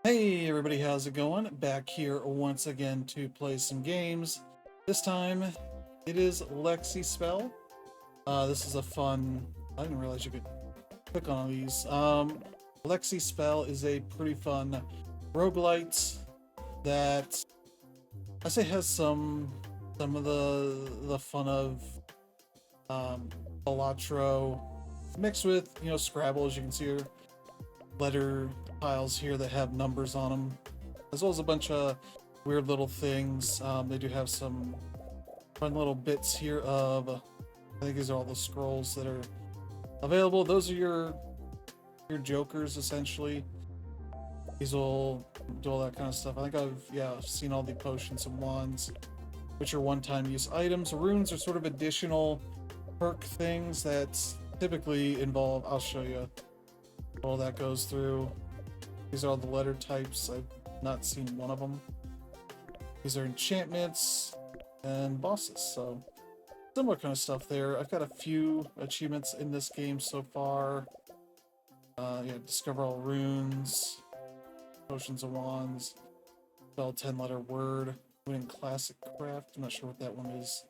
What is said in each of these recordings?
Hey everybody, how's it going? Back here once again to play some games. This time it is Lexispell. This is a fun. I didn't realize you could click on these. Lexispell is a pretty fun roguelite that I say has some of the fun of Balatro mixed with Scrabble. As you can see here, letter piles here that have numbers on them, as well as a bunch of weird little things. They do have some fun little bits here of, I think these are all the scrolls that are available. Those are your jokers essentially. These will do all that kind of stuff. I think I've seen all the potions and wands, which are one-time use items. Runes are sort of additional perk things that typically involve, I'll show you all that goes through. These are all the letter types. I've not seen one of them. These are enchantments and bosses, so similar kind of stuff there. I've got a few achievements in this game so far. Discover all runes, potions and wands, spell 10-letter word, winning classic craft. I'm not sure what that one is.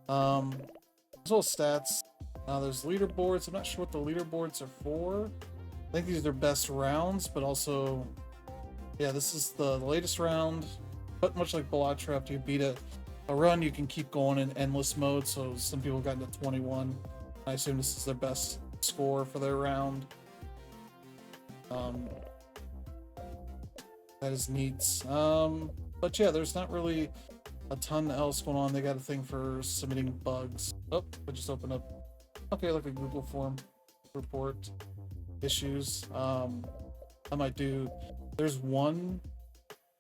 As well as stats. There's leaderboards. I'm not sure what the leaderboards are for. I think these are their best rounds, but also, yeah, this is the latest round. But much like Balatro, after you beat a run, you can keep going in endless mode. So some people got into 21. I assume this is their best score for their round. That is neat. But yeah, there's not really a ton else going on. They got a thing for submitting bugs. Oh, I just opened up. Okay, like a Google form report. Issues. I might do. There's one.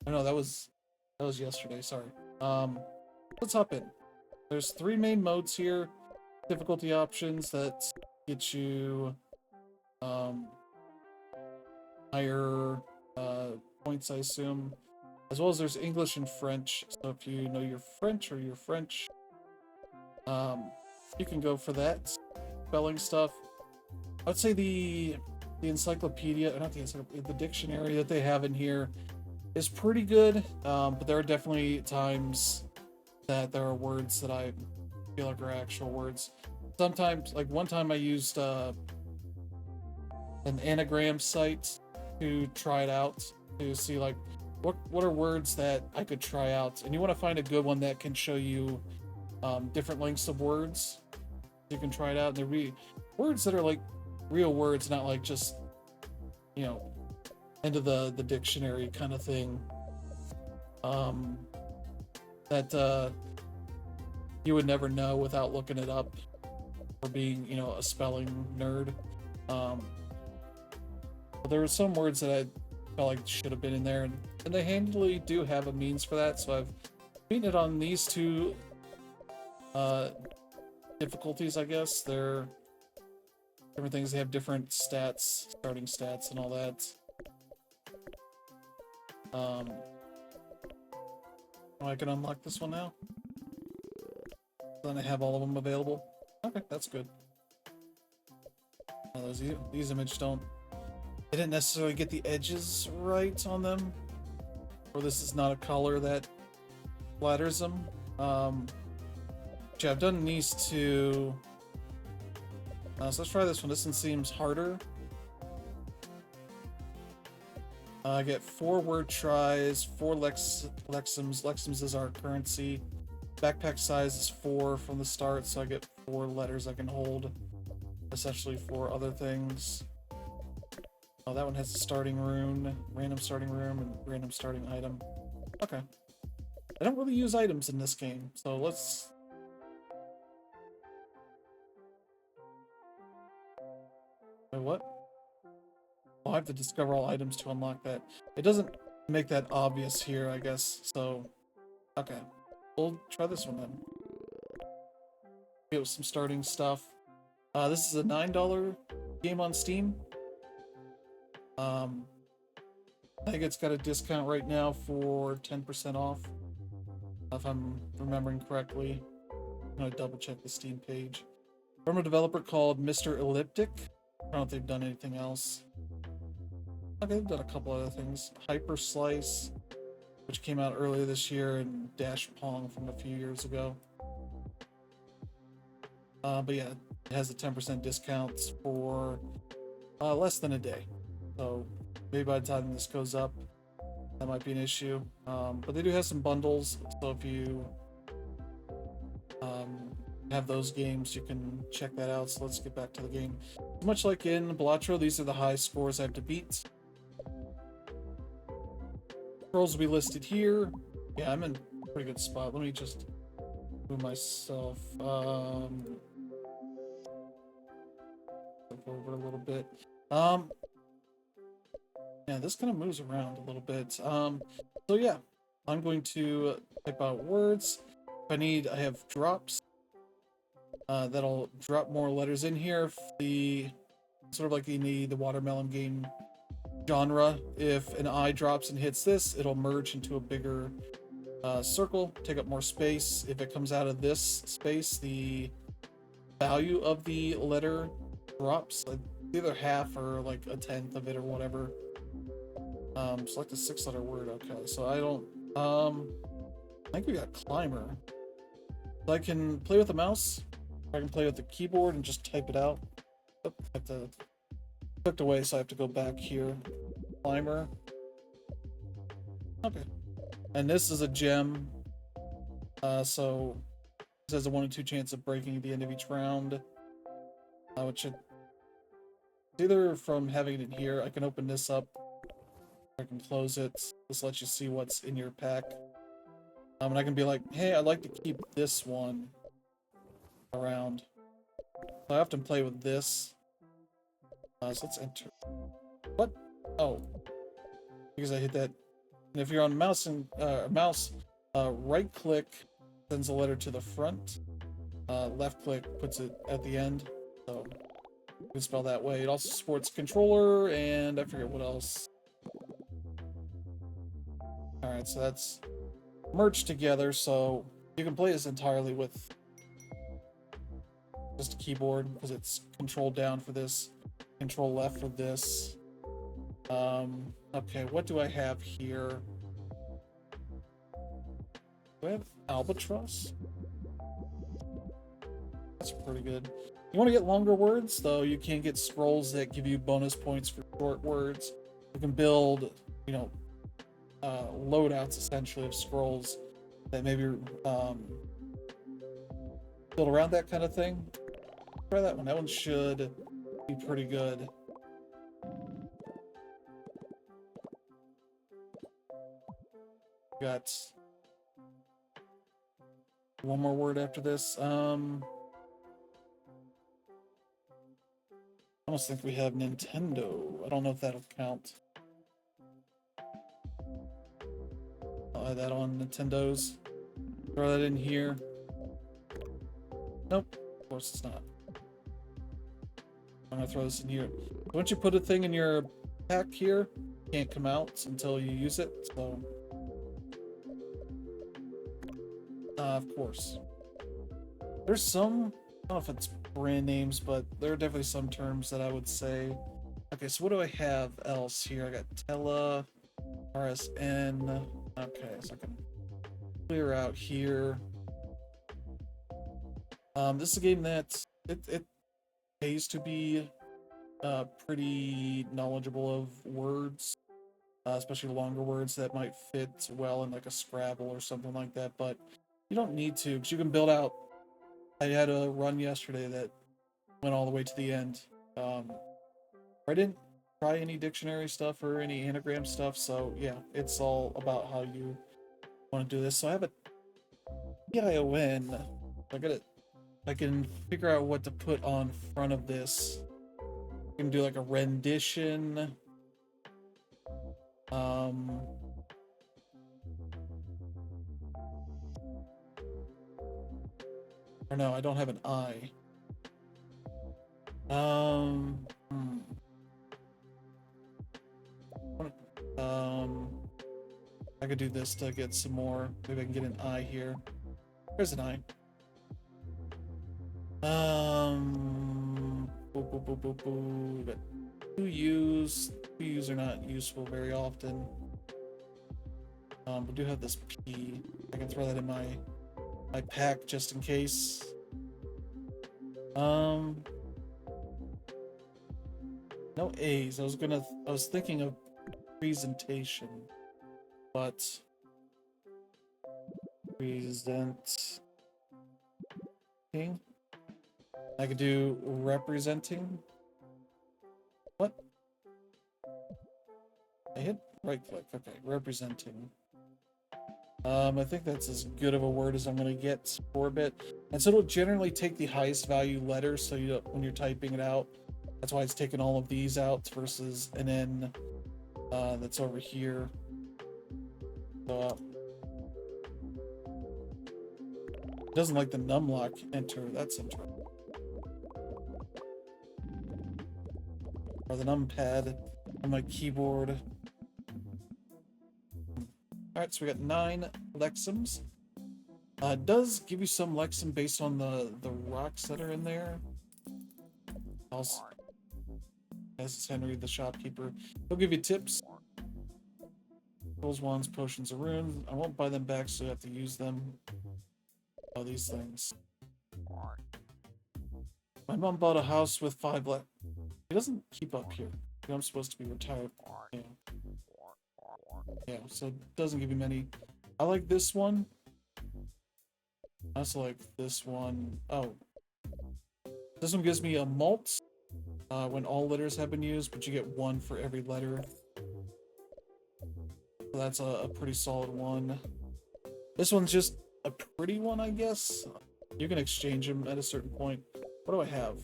Oh, no, that was yesterday. Sorry. Let's hop in. There's 3 main modes here. Difficulty options that get you higher points, I assume. As well as there's English and French. So if you know your French or you're French, you can go for that. Spelling stuff. I'd say the encyclopedia, not the encyclopedia, the dictionary that they have in here is pretty good, but there are definitely times that there are words that I feel like are actual words. Sometimes, like one time I used an anagram site to try it out, to see like what are words that I could try out, and you want to find a good one that can show you different lengths of words. You can try it out, and there'll be words that are like real words, not like just into the dictionary kind of thing, that you would never know without looking it up or being a spelling nerd. But there were some words that I felt like should have been in there, and they handily do have a means for that, so I've beaten it on these 2 difficulties, I guess. They're different things. They have different stats, starting stats and all that. I can unlock this one now. Then I have all of them available. Okay, that's good. These images don't. They didn't necessarily get the edges right on them, or this is not a color that flatters them. Yeah, I've done these 2. So let's try this one. This one seems harder. I get 4 word tries, 4 lexims. Lexims is our currency. Backpack size is 4 from the start, so I get 4 letters I can hold, essentially, for other things. Oh, that one has a starting rune, random starting room, and random starting item. Okay. I don't really use items in this game, so let's... Wait, what? I'll have to discover all items to unlock that. It doesn't make that obvious here, I guess, so... Okay. We'll try this one then. Get some starting stuff. This is a $9 game on Steam. I think it's got a discount right now for 10% off, if I'm remembering correctly. I'm gonna double check the Steam page. From a developer called Mr. Elliptic. I don't know if they've done anything else. Okay, they've done a couple other things. Hyper Slice, which came out earlier this year, and Dash Pong from a few years ago. But yeah, it has a 10% discounts for less than a day. So maybe by the time this goes up, that might be an issue. But they do have some bundles, so if you have those games, you can check that out. So let's get back to the game. Much like in Balatro, these are the high scores I have to beat. Scrolls will be listed here. Yeah, I'm in a pretty good spot. Let me just move myself over a little bit. Yeah, this kind of moves around a little bit. So yeah, I'm going to type out words. If I have drops. That'll drop more letters in here. If the sort of like in the watermelon game genre, if an I drops and hits this, it'll merge into a bigger circle, take up more space. If it comes out of this space, the value of the letter drops, like either half or like a tenth of it or whatever. Select a 6-letter word. Okay, so I don't. I think we got climber. So I can play with the mouse. I can play with the keyboard and just type it out. Oh, I have to clicked away, so I have to go back here. Climber. Okay. And this is a gem. So this has a 1 in 2 chance of breaking at the end of each round. Which should either from having it in here, I can open this up. I can close it. This lets you see what's in your pack. And I can be like, hey, I'd like to keep this one around. So I often play with this. So let's enter. What? Oh, because I hit that. And if you're on mouse and right click sends a letter to the front. Left click puts it at the end. So you can spell that way. It also supports controller and I forget what else. All right, so that's merged together. So you can play this entirely with just a keyboard because it's control down for this, control left for this. Okay, what do I have here? Do I have albatross? That's pretty good. You want to get longer words, though, you can get scrolls that give you bonus points for short words. You can build, you know, loadouts essentially of scrolls that maybe build around that kind of thing. Try that one. That one should be pretty good. Got one more word after this. I almost think we have Nintendo. I don't know if that'll count. I'll add that on Nintendo's. Throw that in here. Nope, of course it's not. I'm gonna throw this in here. Once you put a thing in your pack here, it can't come out until you use it, so. Of course. There's some, I don't know if it's brand names, but there are definitely some terms that I would say. Okay, so what do I have else here? I got Tele, RSN. Okay, so I can clear out here. This is a game that it pays to be pretty knowledgeable of words, especially longer words that might fit well in like a Scrabble or something like that, but you don't need to, because you can build out. I had a run yesterday that went all the way to the end. I didn't try any dictionary stuff or any anagram stuff, so yeah, it's all about how you want to do this. So I have a PION. I can figure out what to put on front of this. I can do like a rendition. Or no, I don't have an I. I could do this to get some more. Maybe I can get an I here. There's an I. Boo, boo, boo, boo, boo. U's are not useful very often. We do have this P. I can throw that in my pack just in case. No A's. I was thinking of presentation, but presenting. I could do representing. What? I hit right click. Okay, representing. I think that's as good of a word as I'm gonna get for a bit. And so it'll generally take the highest value letter, so when you're typing it out, that's why it's taking all of these out versus an N that's over here. So, it doesn't like the numlock enter. That's interesting. Or the numpad on my keyboard. Alright, so we got 9 Lexims. It does give you some Lexim based on the rocks that are in there. Also, as is Henry, the shopkeeper. He'll give you tips. Tools, wands, potions, or runes. I won't buy them back, so you have to use them. Oh, these things. My mom bought a house with 5 Lex. He doesn't keep up here. I'm supposed to be retired. Yeah. Yeah, so it doesn't give you many. I like this one. I also like this one. Oh. This one gives me a malt when all letters have been used, but you get 1 for every letter. So that's a pretty solid one. This one's just a pretty one, I guess. You can exchange them at a certain point. What do I have?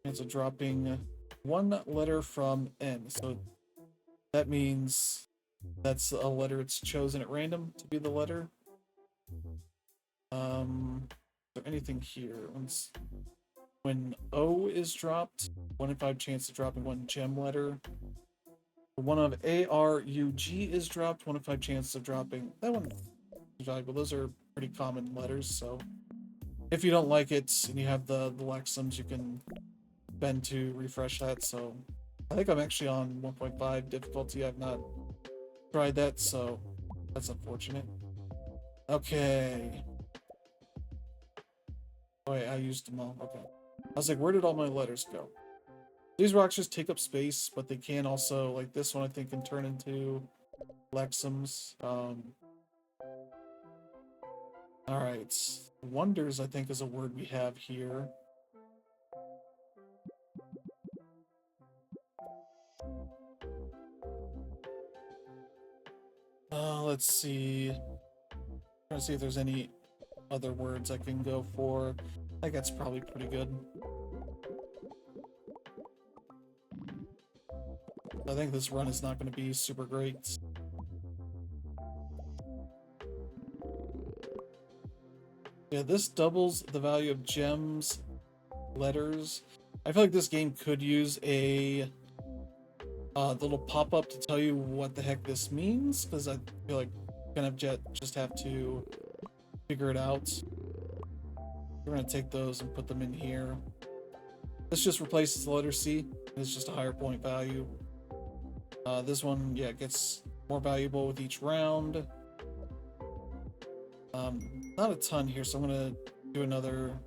It's a dropping 1 letter from N. So that means that's a letter it's chosen at random to be the letter. Is there anything here? When O is dropped, 1 in 5 chance of dropping 1 gem letter. One of A-R-U-G is dropped, 1 in 5 chance of dropping. That one is valuable. Those are pretty common letters, so if you don't like it and you have the Lexims, you can bend to refresh that. So I think I'm actually on 1.5 difficulty. I've not tried that, so that's unfortunate. Okay. Oh, wait, I used them all. Okay. I was like, where did all my letters go? These rocks just take up space, but they can also, like this one, I think, can turn into Lexims. Alright. Wonders, I think, is a word we have here. Let's see. Trying to see if there's any other words I can go for. I think that's probably pretty good. I think this run is not going to be super great. Yeah, this doubles the value of gems, letters. I feel like this game could use a little pop-up to tell you what the heck this means, because I feel like kind of just have to figure it out. We're going to take those and put them in here. This just replaces the letter C. It's just a higher point value. This one, yeah, gets more valuable with each round. Not a ton here, so I'm gonna do another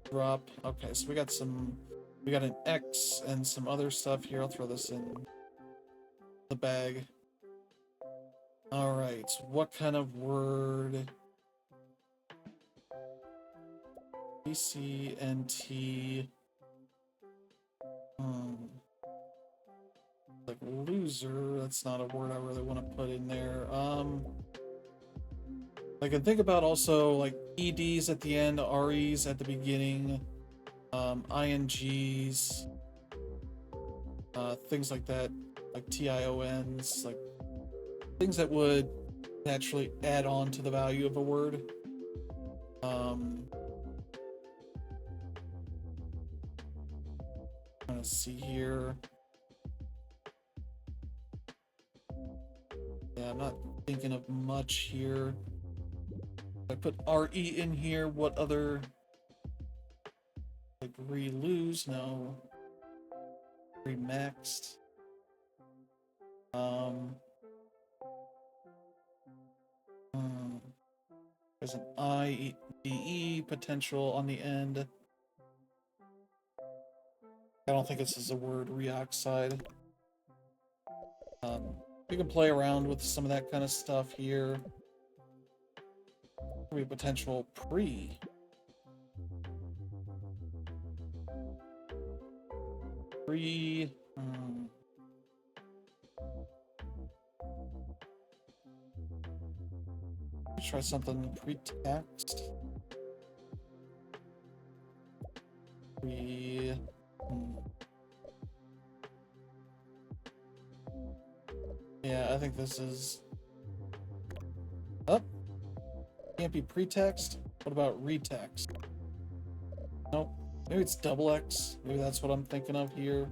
drop. Okay, so we got an X and some other stuff here. I'll throw this in the bag. All right, what kind of word? ECNT. Like loser, that's not a word I really want to put in there. I can think about also like EDs at the end, REs at the beginning, INGs, things like that, like TIONs, like things that would naturally add on to the value of a word. Let's see here. Yeah, I'm not thinking of much here. If I put RE in here, what other, like re-lose? No. Pre-maxed. There's an IDE potential on the end. I don't think this is a word, reoxide. You can play around with some of that kind of stuff here. Maybe potential pre. Try something pretext. Yeah, I think this is. Oh, can't be pretext. What about retext? Nope. Maybe it's double X. Maybe that's what I'm thinking of here.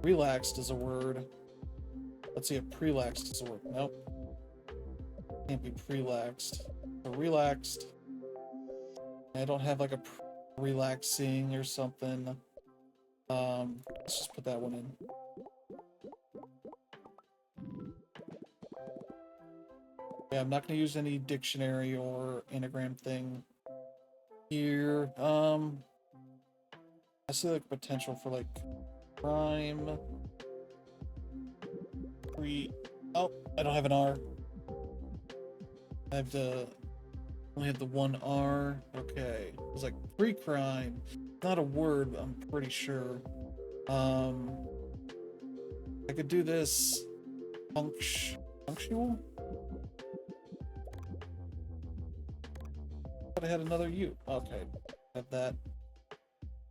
Relaxed is a word. Let's see if prelaxed is a word. Nope. Can't be prelaxed. So relaxed. I don't have like a relaxing or something. Let's just put that one in. Yeah, I'm not going to use any dictionary or anagram thing here. I see like potential for like crime. Oh, I don't have an R. I have to only have the one R. Okay. It's like pre-crime. Not a word, I'm pretty sure. I could do this punctual? But I had another U. Okay. Have that.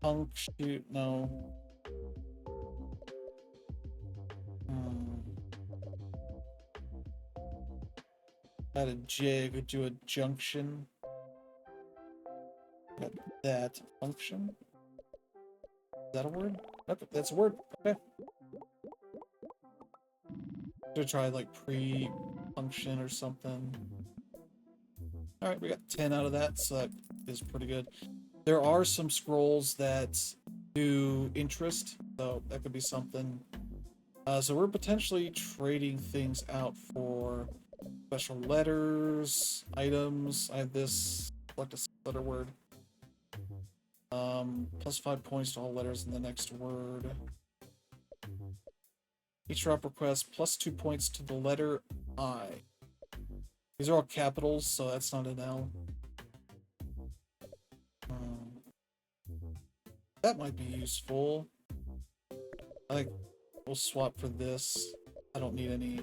Punctuate, no. Add a J, I could do a junction. Got that function. Is that a word? Okay, that's a word. Okay. Should try like pre-function or something. Alright, we got 10 out of that, so that is pretty good. There are some scrolls that do interest, so that could be something. So we're potentially trading things out for special letters, items. I have this, select a letter word. Plus 5 points to all letters in the next word. Each drop request plus 2 points to the letter I. These are all capitals, so that's not an L. That might be useful. I think we'll swap for this. I don't need any.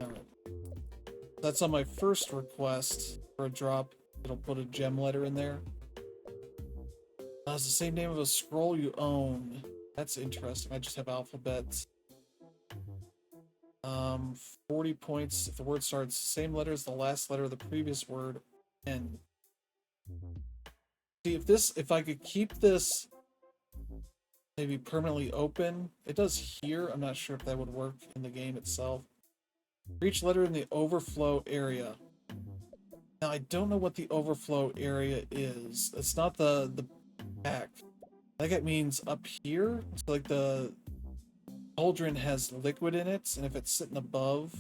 Alright. That's on my first request for a drop. It'll put a gem letter in there. It's the same name of a scroll you own. That's interesting. I just have alphabets. 40 points if the word starts the same letter as the last letter of the previous word. And see if I could keep this maybe permanently open. It does here. I'm not sure if that would work in the game itself. For each letter in the overflow area. Now I don't know what the overflow area is. It's not the pack. I think it means up here. So like the cauldron has liquid in it, and if it's sitting above,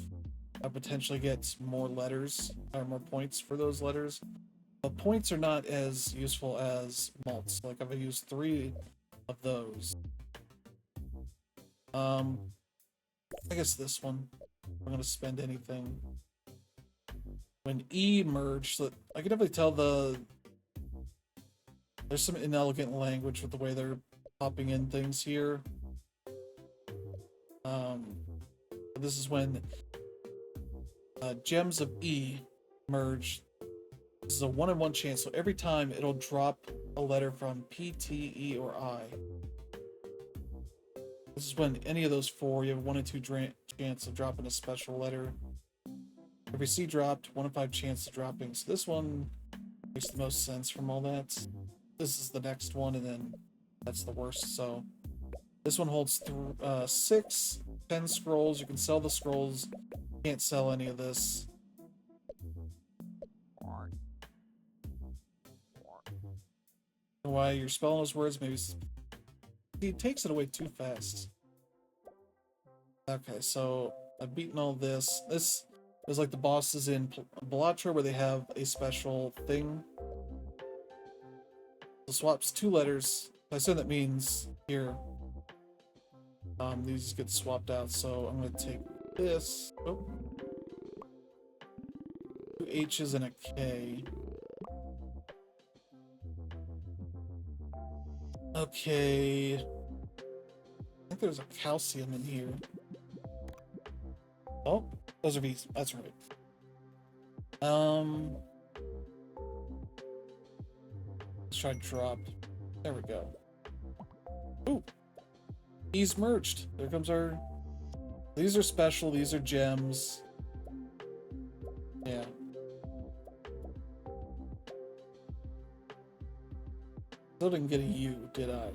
I potentially get more letters or more points for those letters. But points are not as useful as malts. Like I've used 3 of those. I guess this one. I'm gonna spend anything. When E merged, so I can definitely tell there's some inelegant language with the way they're popping in things here. This is when gems of E merge. This is a 1 in 1 chance, so every time it'll drop a letter from P, T, E, or I. This is when any of those 4, you have a 1 in 2 chance of dropping a special letter. Every C dropped, 1 in 5 chance of dropping. So this one makes the most sense from all that. This is the next one, and then that's the worst. So this one holds 6, 10 scrolls. You can sell the scrolls Can't sell any of this. Why you're spelling those words? Maybe he takes it away too fast. Okay, so I've beaten all this. This is like the bosses in Bellatra where they have a special thing. So swaps 2 letters. I assume that means here. These get swapped out, so I'm gonna take this. Oh. 2 H's and a K. Okay. I think there's a calcium in here. Oh, those are V's. That's right. Let's try drop. There we go. Ooh. These merged. There comes our... These are special. These are gems. Yeah. Still didn't get a U, did I?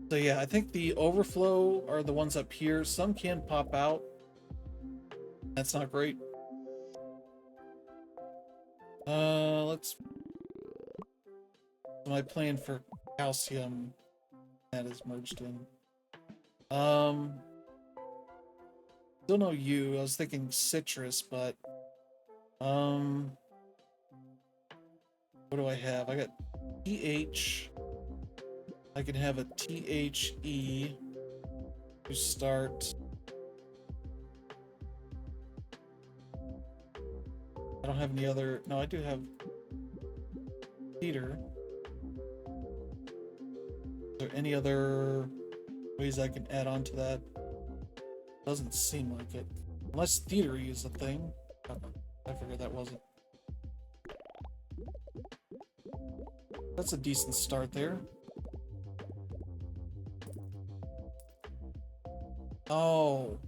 So yeah, I think the overflow are the ones up here. Some can pop out. That's not great. Let's... Am I playing for calcium? That is merged in. Still no U. I was thinking citrus, but what do I have? I got TH. I can have a THE to start. I don't have any other. No, I do have theater. Is there any other ways I can add on to that? Doesn't seem like it. Unless theatery is a thing. I figured that wasn't. That's a decent start there. Oh.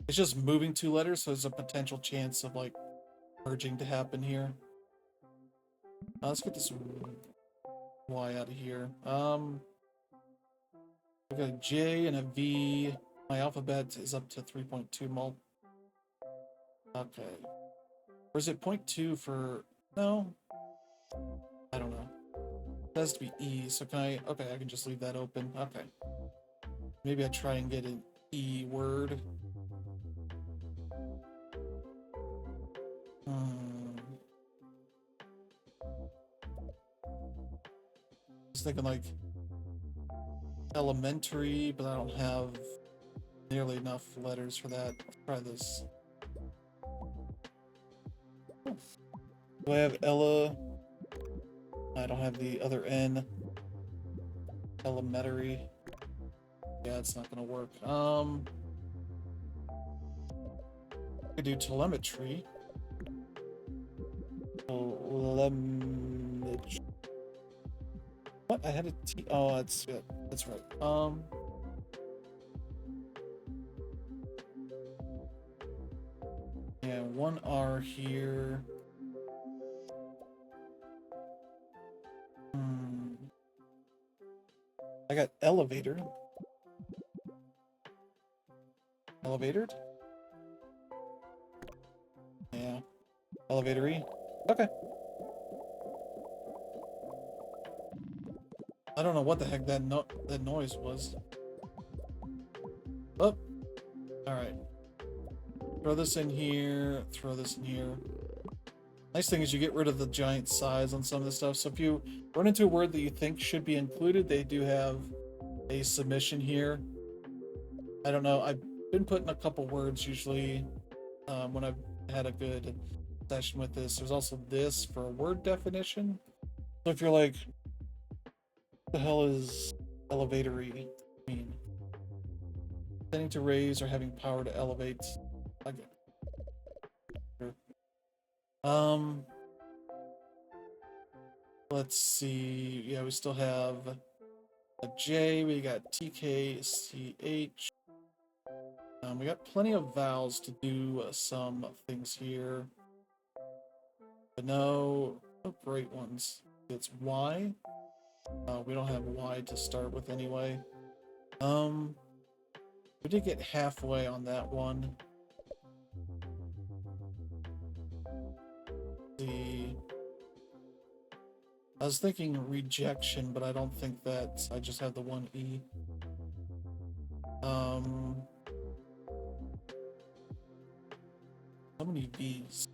It's just moving 2 letters, so there's a potential chance of like merging to happen here. Let's get this Y out of here. We got a J and a V. My alphabet is up to 3.2 mul. Okay. Or is it 0.2 for... No? I don't know. It has to be E, so can I... Okay, I can just leave that open. Okay. Maybe I try and get an E word. Just thinking like elementary, but I don't have nearly enough letters for that. Let's try this. Do I have Ella? I don't have the other N. Elementary. Yeah, it's not gonna work. I could do telemetry. Telemetry. What? I had a T. Oh, that's it. That's right. Yeah, 1 R here. I got elevator. Elevatored? Yeah. Elevatory. Okay. I don't know what the heck that noise was. Oh. Alright. Throw this in here. Throw this in here. Nice thing is you get rid of the giant size on some of this stuff. So if you run into a word that you think should be included, they do have a submission here. I don't know. I've been putting a couple words usually when I've had a good session with this. There's also this for a word definition. So if you're like, what the hell is elevatory mean? Tending to raise or having power to elevate. Okay. Let's see. Yeah, we still have a J. We got TKCH. We got plenty of vowels to do some things here, but no great ones. It's Y. We don't have Y to start with anyway. We did get halfway on that one. see. I was thinking rejection, but I don't think that I just have the one E. How many V's?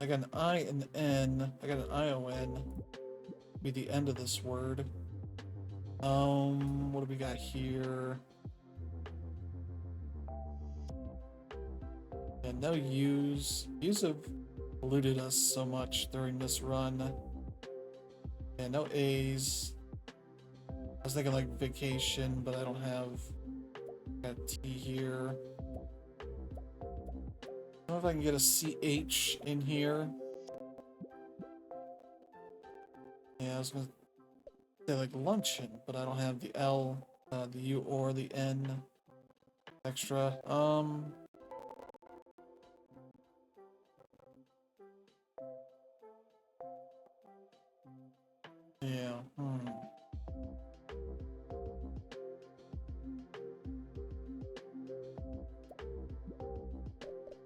I got an I and an N. I got an ION. Be the end of this word. What do we got here? And no U's. U's have eluded us so much during this run. And no A's. I was thinking like vacation, but I don't have. Got T here. I don't know if I can get a CH in here. Yeah, I was gonna say like luncheon, but I don't have the L, the U or the N extra.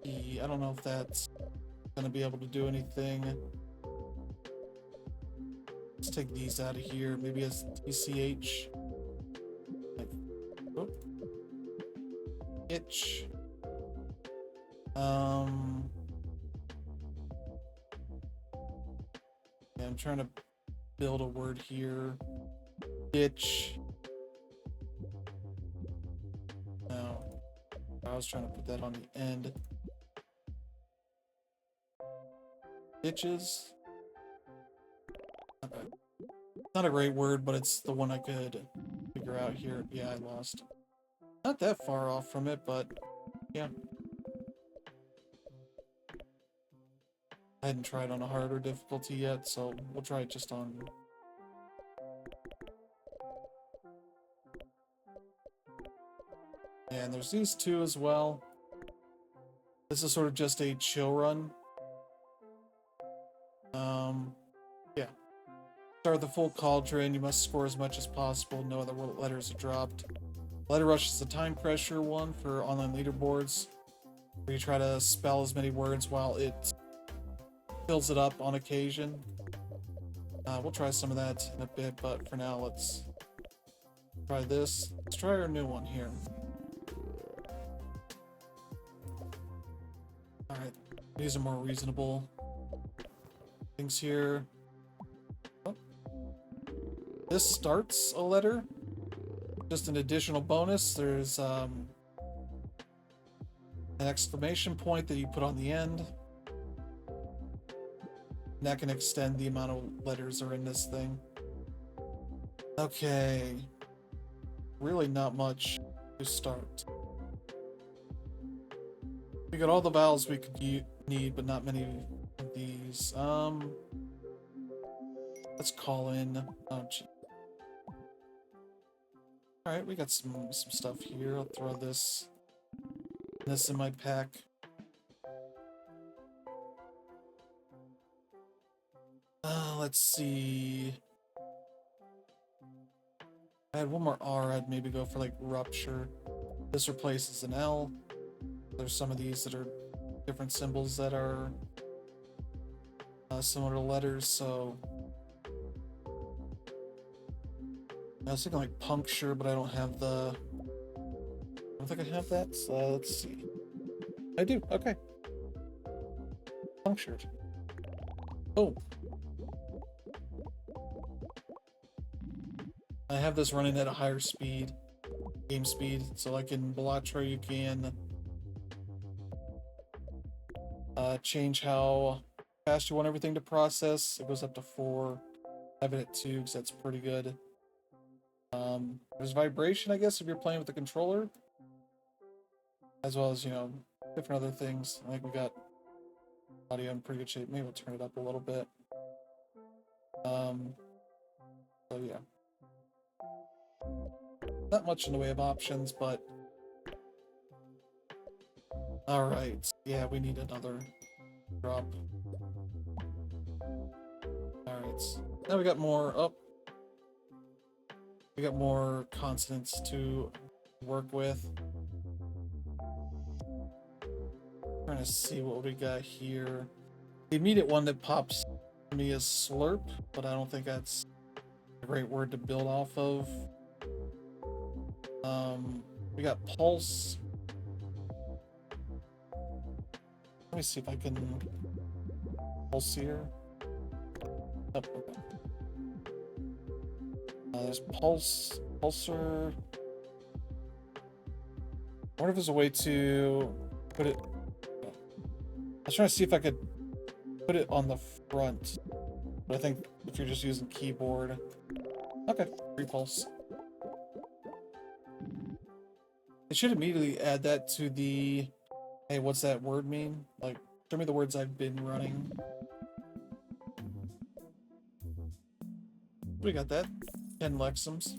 Yeah, I don't know if that's gonna be able to do anything. Let's take these out of here. Maybe as TCH. Like, oh. Itch. Yeah, I'm trying to build a word here. Itch. No. I was trying to put that on the end. Itches. Okay. Not a great word, but it's the one I could figure out here. Yeah, I lost. Not that far off from it, but yeah. I hadn't tried on a harder difficulty yet, so we'll try it just on. And there's these two as well. This is sort of just a chill run. Yeah. Start the full cauldron. You must score as much as possible. No other letters are dropped. Letter Rush is the time pressure one for online leaderboards, where you try to spell as many words while it fills it up on occasion. We'll try some of that in a bit, but for now, let's try this. Let's try our new one here. Alright, these are more reasonable things here. Oh. This starts a letter. Just an additional bonus. There's an exclamation point that you put on the end. And that can extend the amount of letters that are in this thing. Okay. Really not much to start. We got all the vowels we could need, but not many of these. Let's call in. Oh, gee. All right, we got some stuff here. I'll throw this in my pack. Let's see. I had one more R. I'd maybe go for like rupture. This replaces an L. There's some of these that are different symbols that are similar to letters, so I was thinking like puncture, but I don't have the. I don't think I have that. So let's see. I do. Okay. Punctured. Oh. I have this running at a higher speed, game speed, so like in Bellatra you can change how fast you want everything to process. It goes up to 4. I have it at 2 because that's pretty good. There's vibration, I guess, if you're playing with the controller, as well as, you know, different other things. I think we got audio in pretty good shape. Maybe we'll turn it up a little bit. So yeah. Not much in the way of options, but all right. Yeah, we need another drop. All right. Now we got more up. We got more consonants to work with. Trying to see what we got here. The immediate one that pops to me is slurp, but I don't think that's a great word to build off of. We got pulse. Let me see if I can pulse here. Oh, okay. There's pulse, pulsar. I wonder if there's a way to put it. I was trying to see if I could put it on the front, but I think if you're just using keyboard, okay, repulse. It should immediately add that to the. Hey, what's that word mean? Like, show me the words I've been running. We got that. 10 Lexims.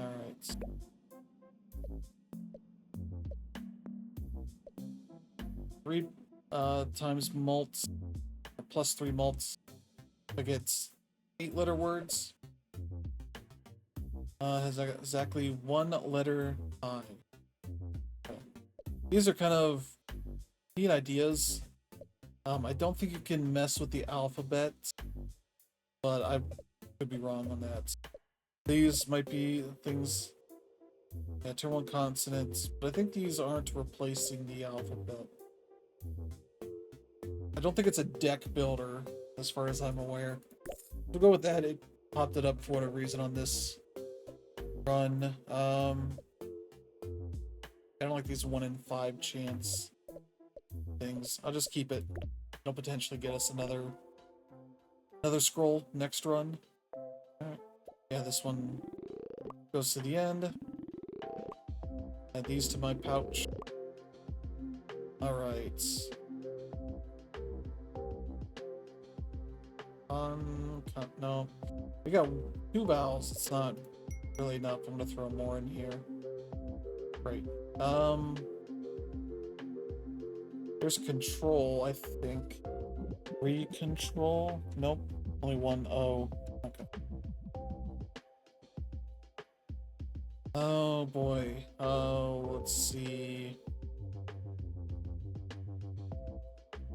Alright. Three times mult, plus 3 mults. I get 8-letter words. Has exactly 1 letter I. Okay. These are kind of neat ideas. I don't think you can mess with the alphabet, but I could be wrong on that. These might be things. Yeah, turn 1 consonants, but I think these aren't replacing the alphabet. I don't think it's a deck builder, as far as I'm aware. We'll go with that. It popped it up for whatever reason on this run. I don't like these 1 in 5 chance things. I'll just keep it. It'll potentially get us another scroll next run. Alright. Yeah, this one goes to the end. Add these to my pouch. Alright. No. We got 2 vowels. It's not really enough. I'm gonna throw more in here. Great. There's control, I think. Recontrol? Nope. Only 1 O. Okay. Oh boy. Oh, let's see.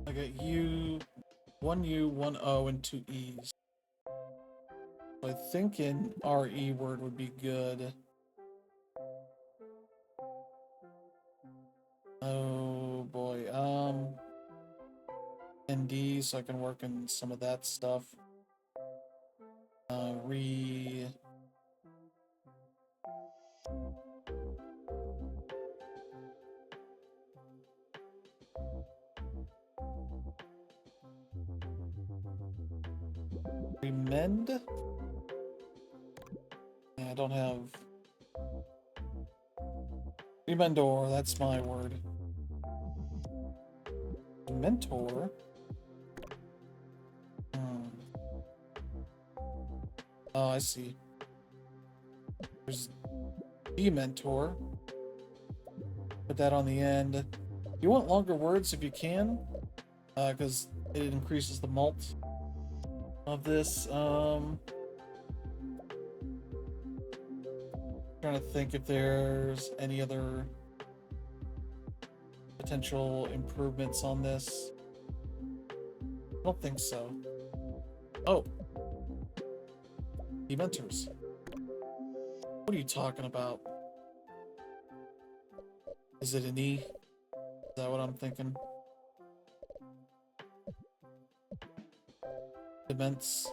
I got U, 1 U, 1 O, and 2 E's. I think an RE word would be good. Oh boy. ND, so I can work in some of that stuff. Remend? Yeah, I don't have... Remendor, that's my word. Mentor? Oh, I see. There's Dementor. Put that on the end. You want longer words if you can, because it increases the mult of this. Trying to think if there's any other potential improvements on this. I don't think so. Oh. Dementors. What are you talking about? Is it an E? Is that what I'm thinking? Dements.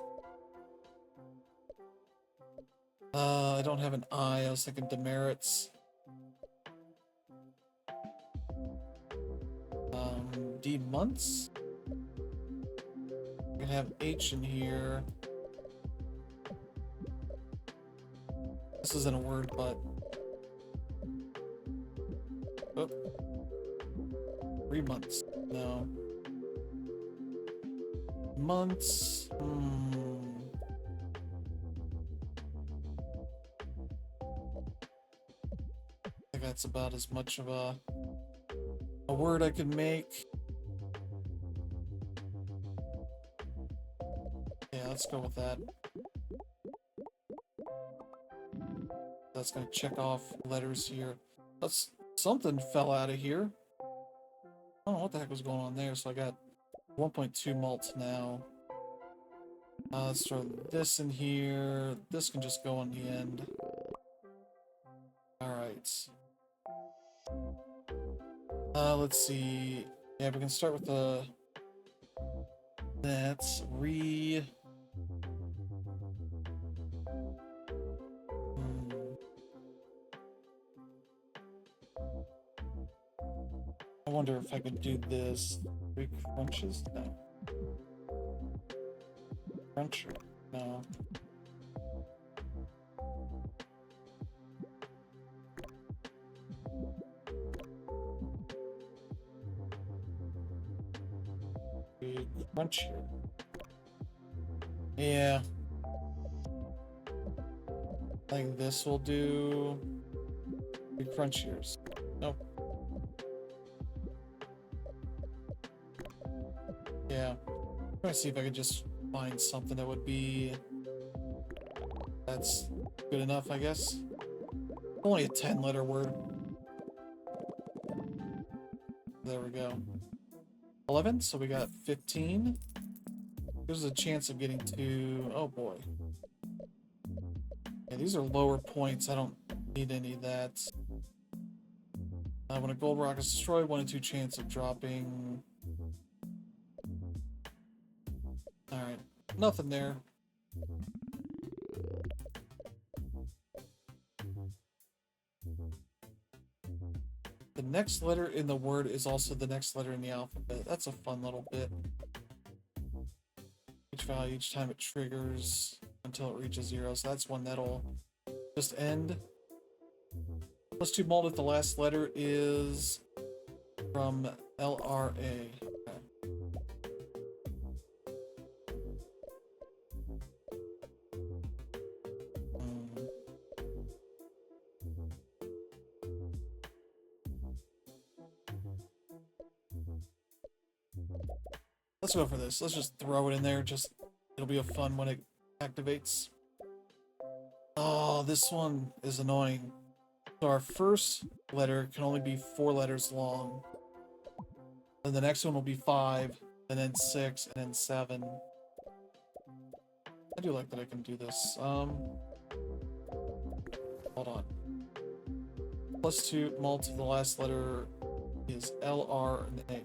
I don't have an I. I was thinking demerits. Demonths? We can have H in here. This isn't a word, but... Oh. 3 months. No. Months. I think that's about as much of a word I could make. Yeah, let's go with that. That's gonna check off letters here. That's something fell out of here. I don't know what the heck was going on there. So I got 1.2 malts now. Let's throw this in here. This can just go on the end. Alright. Let's see. Yeah, we can start with the... That's I wonder if I could do this. 3 crunches? No. Cruncher? No. Crunchier. Yeah. I think this will do 3 crunchiers. Nope. Yeah. I'm trying to see if I could just find something that would be... That's good enough, I guess. Only a 10-letter word. There we go. 11, so we got 15. There's a chance of getting to... Oh boy. Yeah, these are lower points. I don't need any of that. When a gold rock is destroyed, 1 in 2 chance of dropping... Alright, nothing there. The next letter in the word is also the next letter in the alphabet. That's a fun little bit. Each value, each time it triggers until it reaches 0. So that's one that'll just end. +2 malt if the last letter is from LRA. Okay. Let's go for this. Let's just throw it in there. It'll be a fun when it activates. Oh, this one is annoying. So our first letter can only be 4 letters long. Then the next one will be 5, and then 6, and then 7. I do like that I can do this. Hold on. +2 malt to the last letter is L, R, and A.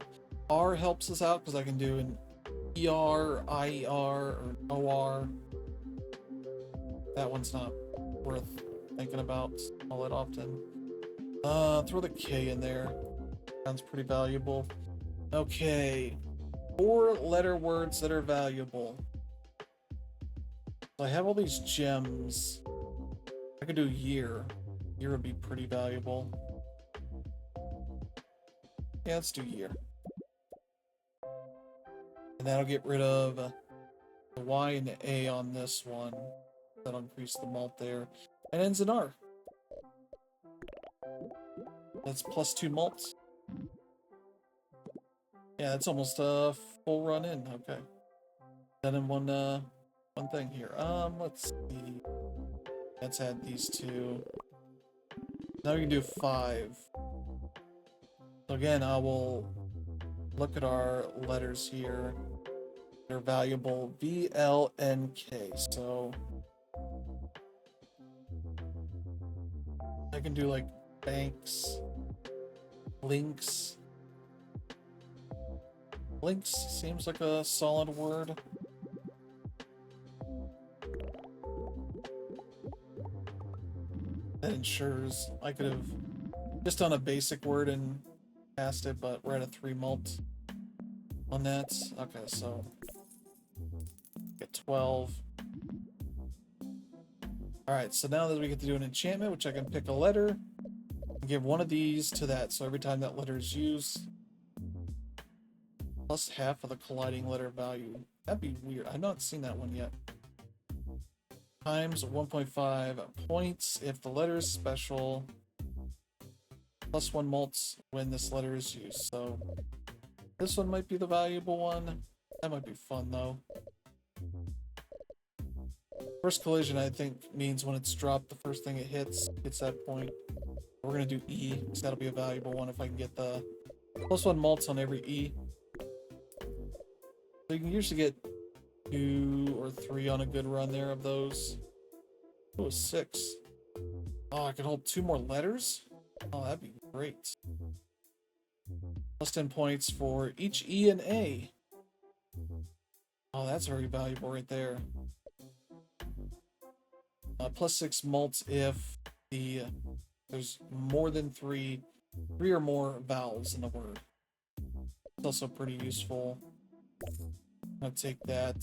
R helps us out because I can do an ER, IER, or OR. That one's not worth thinking about all that often. Throw the K in there. Sounds pretty valuable. Okay. 4-letter words that are valuable. So I have all these gems. I could do year. Year would be pretty valuable. Yeah, let's do year. And that'll get rid of the Y and the A on this one. That'll increase the malt there. And ends in R. That's +2 malt. Yeah, that's almost a full run in. Okay. Then in one thing here. Let's see. Let's add these 2. Now we can do 5. So again, I will look at our letters here. They're valuable. V, L, N, K. So I can do like banks, links. Links seems like a solid word. That ensures I could have just done a basic word and passed it, but we're at a 3 malt on that. Okay, so get 12. Alright, so now that we get to do an enchantment, which I can pick a letter and give one of these to that. So every time that letter is used, plus half of the colliding letter value. That'd be weird. I've not seen that one yet. Times 1.5 points if the letter is special. +1 malts when this letter is used. So this one might be the valuable one. That might be fun though. First collision, I think, means when it's dropped, the first thing it hits that point. We're gonna do E, because that'll be a valuable one if I can get the +1 malts on every E. So you can usually get 2 or 3 on a good run there of those. Oh, 6. Oh, I can hold 2 more letters? Oh, that'd be great. +10 points for each E and A. Oh, that's very valuable right there. +6 malts if there's more than 3 or more vowels in the word. It's also pretty useful. I'm gonna take that.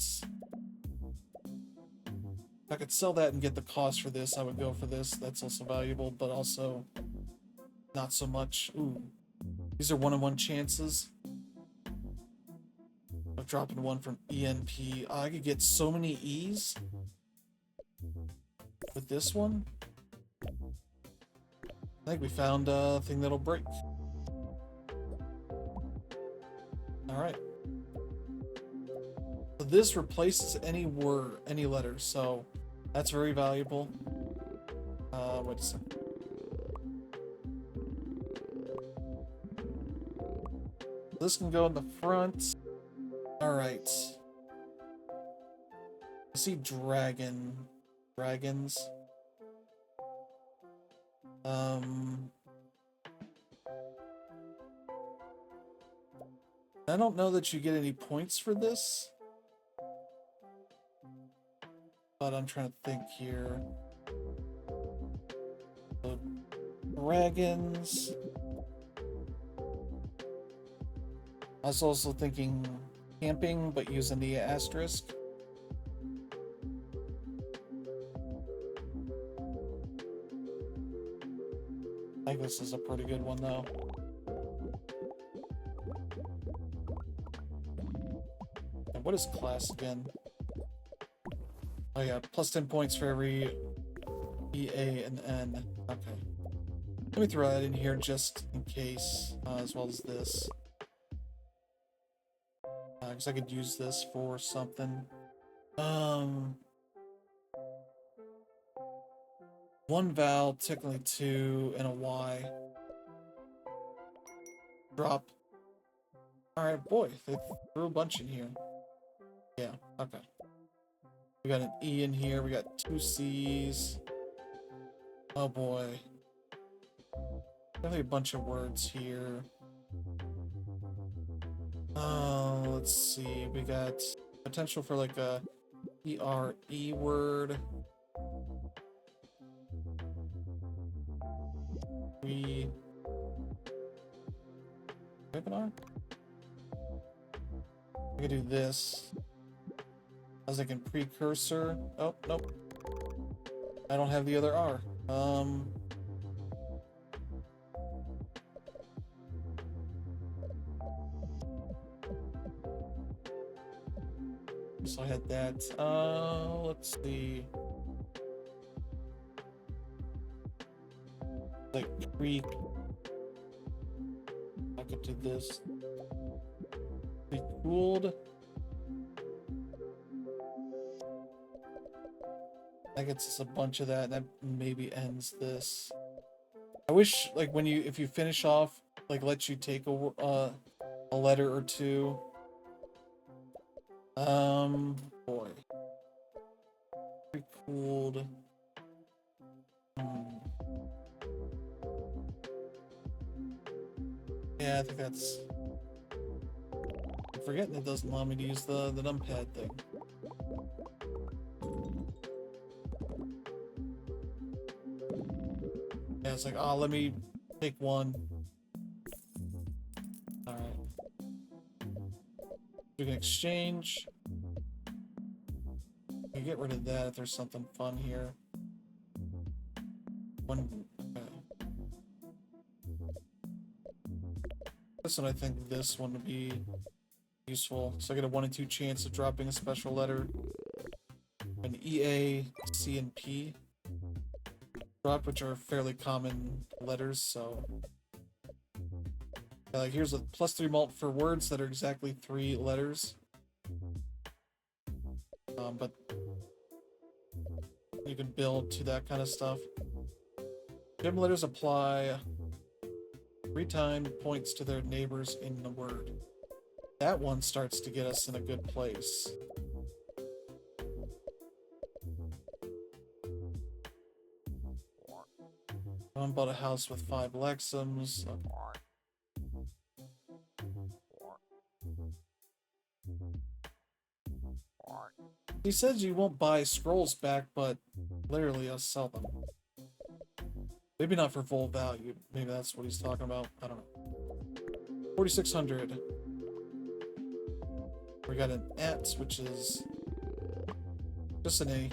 If I could sell that and get the cost for this, I would go for this. That's also valuable, but also not so much. Ooh, these are 1-in-1 chances of dropping one from ENP. I could get so many E's with this one. I think we found a thing that'll break. Alright. So this replaces any word, any letter, so that's very valuable. Wait a second. This can go in the front. Alright. I see dragons. I don't know that you get any points for this, but I'm trying to think here. So, dragons. I was also thinking camping, but using the asterisk. I think this is a pretty good one, though. And what is class again? Oh yeah, +10 points for every E, A, and N. Okay. Let me throw that in here just in case, as well as this. Because I could use this for something. One vowel, technically 2, and a Y. Drop. Alright, boy, they threw a bunch in here. Yeah, okay. We got an E in here, we got 2 C's. Oh boy. Definitely a bunch of words here. Let's see, we got potential for like a ERE word. Webinar? I could do this. I was thinking precursor. Oh, nope. I don't have the other R. So I had that. Let's see. Like I could do this. Pre-cooled. I guess it's a bunch of that, and that maybe ends this. I wish, like, if you finish off, like, lets you take a letter or 2. Boy. Pre-cooled. Yeah, I think that's... I'm forgetting it doesn't allow me to use the numpad thing. Yeah, it's like, oh, let me take one. Alright. We can exchange. We can get rid of that if there's something fun here. This one, I think this one would be useful. So I get a 1 in 2 chance of dropping a special letter. An EA, C, and P drop, which are fairly common letters, so... like, here's a +3 malt for words that are exactly 3 letters. But You can build to that kind of stuff. Gem letters apply 3 points to their neighbors in the word. That one starts to get us in a good place. One bought a house with 5 Lexims. He says you won't buy scrolls back, but literally I'll sell them. Maybe not for full value. Maybe that's what he's talking about. I don't know. 4,600. We got an at, which is just an A.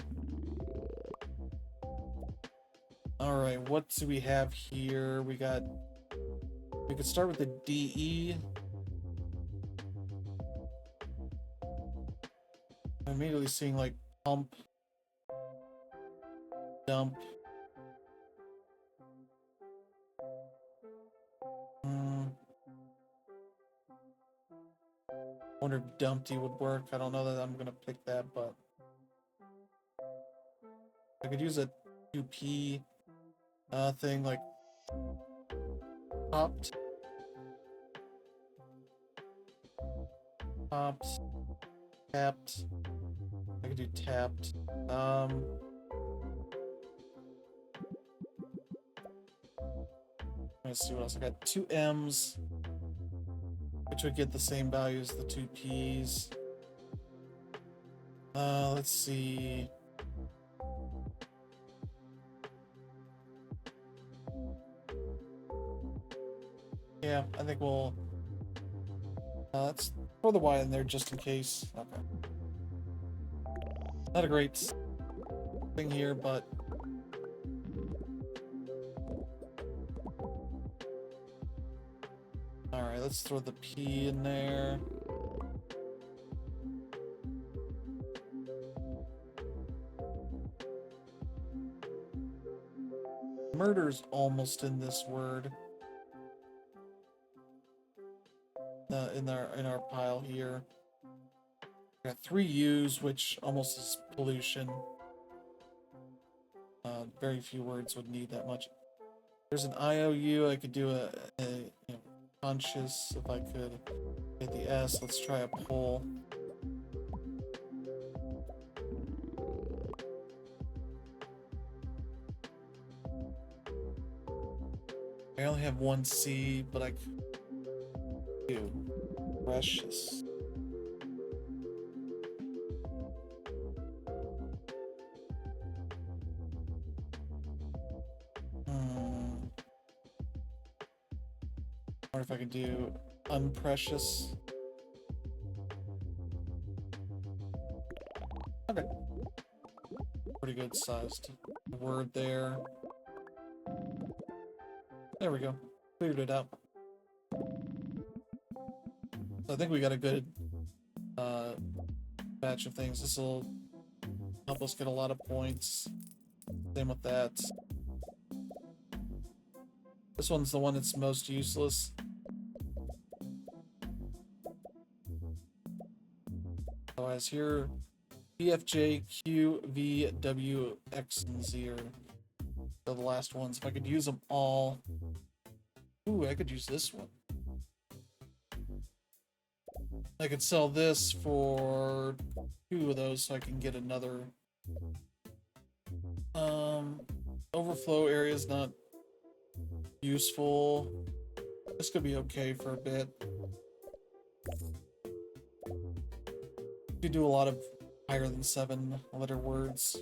Alright, what do we have here? We could start with the DE. I'm immediately seeing like pump, dump. Wonder if Dumpty would work. I don't know that I'm gonna pick that, but I could use a 2P thing like popped, tapped. I could do tapped. Let's see what else. I got 2 M's, which would get the same value as the 2 P's. Let's see. Yeah, I think we'll... let's throw the Y in there just in case. Okay. Not a great thing here, but... Alright, let's throw the P in there. Murder's almost in this word. In our pile here. We got 3 U's, which almost is pollution. Very few words would need that much. There's an IOU. I could do a you know, conscious if I could get the S. Let's try a pull. I only have 1 C, but I could do precious. Or if I could do unprecious. Okay. Pretty good sized word there. There we go. Cleared it up. So I think we got a good batch of things. This will help us get a lot of points. Same with that. This one's the one that's most useless. So as here, P, F, J, Q, V, W, X, and Z are the last ones. If I could use them all. Ooh, I could use this one. I could sell this for 2 of those so I can get another. Overflow area is not useful. This could be okay for a bit. You do a lot of higher than 7-letter words.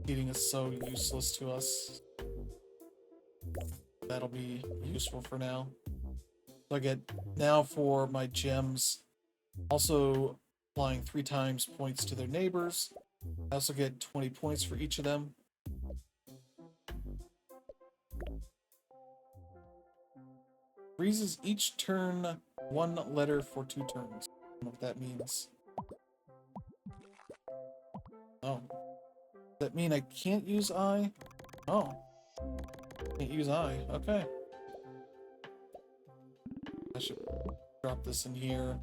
Eating is so useless to us. That'll be useful for now. So I get now for my gems, also applying 3 points to their neighbors. I also get 20 points for each of them. Freezes each turn 1 letter for 2 turns. I don't know what that means. Oh. Does that mean I can't use I? Oh. Can't use I. Okay. I should drop this in here.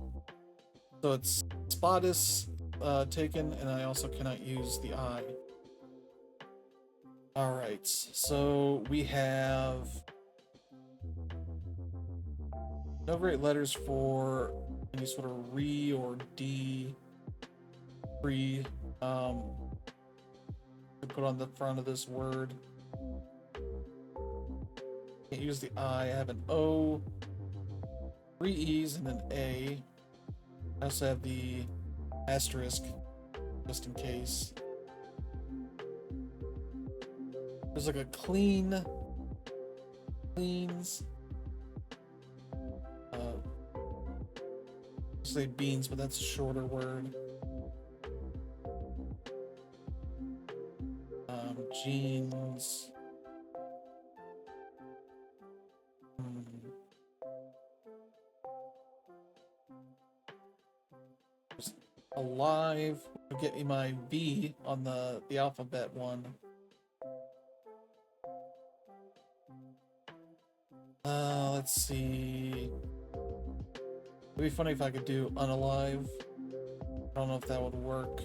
So it's spot is taken, and I also cannot use the I. All right, so we have no great letters for any sort of re or d free to put on the front of this word. Can't use the I have an O, 3 E's, and an A. I also have the asterisk, just in case. There's like a cleans. Say beans, but that's a shorter word. Jeans. Alive. Get me my V on the alphabet one. Let's see. It'd be funny if I could do unalive. I don't know if that would work.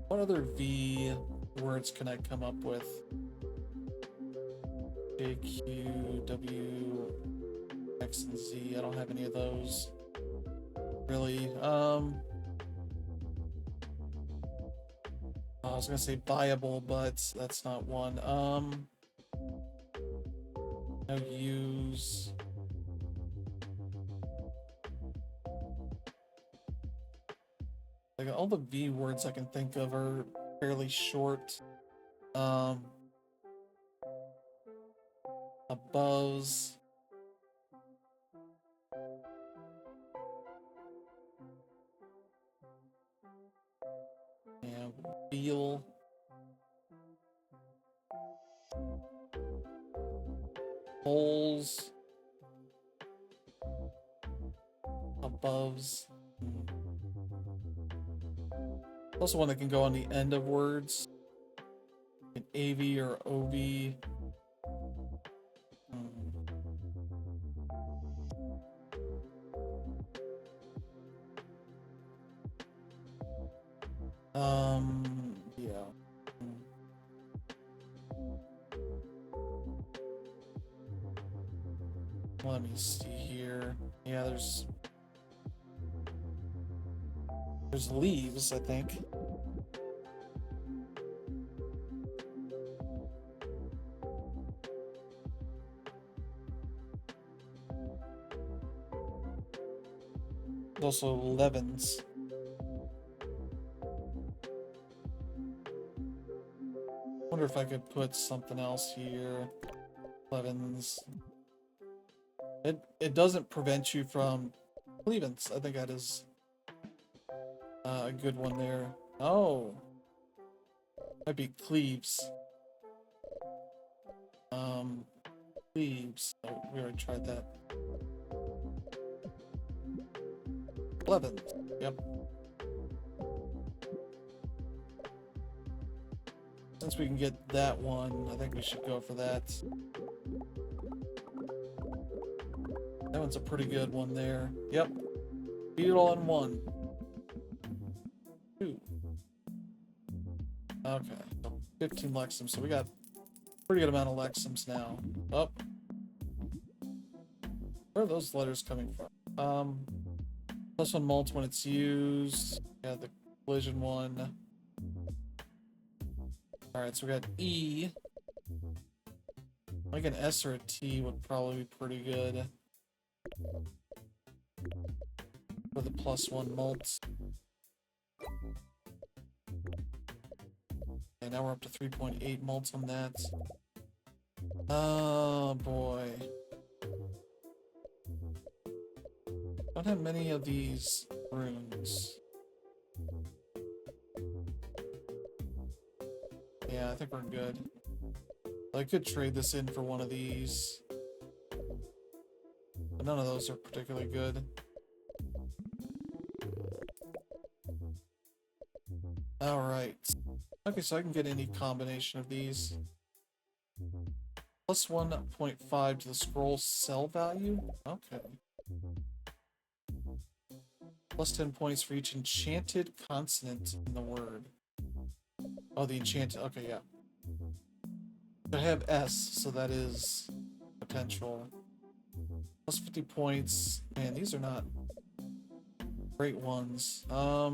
What other V words can I come up with? J, Q, W, X, and Z. I don't have any of those. Really. I was gonna say viable, but that's not one. No use. Like all the V words I can think of are fairly short. A buzz. Yeah, feel. Holes. Aboves. Also one that can go on the end of words. An AV or OV. Yeah. Let me see here. Yeah, there's leaves, I think. There's also levens. Wonder if I could put something else here. Levens. It doesn't prevent you from cleavance. I think that is a good one there. Oh, might be cleaves. Cleaves. Oh, we already tried that. Levens. Yep. Since we can get that one, I think we should go for that. That one's a pretty good one there. Yep. Beat it all in one. Two. Okay. So 15 Lexims. So we got a pretty good amount of Lexims now. Oh. Where are those letters coming from? Plus one mults when it's used. Yeah, the collision one. Alright, so we got E. Like an S or a T would probably be pretty good. For the plus one mults. Okay, now we're up to 3.8 mults on that. Oh boy. Don't have many of these runes. Yeah, I think we're good. I could trade this in for one of these. But none of those are particularly good. Alright. Okay, so I can get any combination of these. Plus 1.5 to the scroll cell value? Okay. Plus 10 points for each enchanted consonant in the word. Oh, the enchanted. Okay, yeah. I have S, so that is potential. Plus 50 points. Man, these are not great ones. Let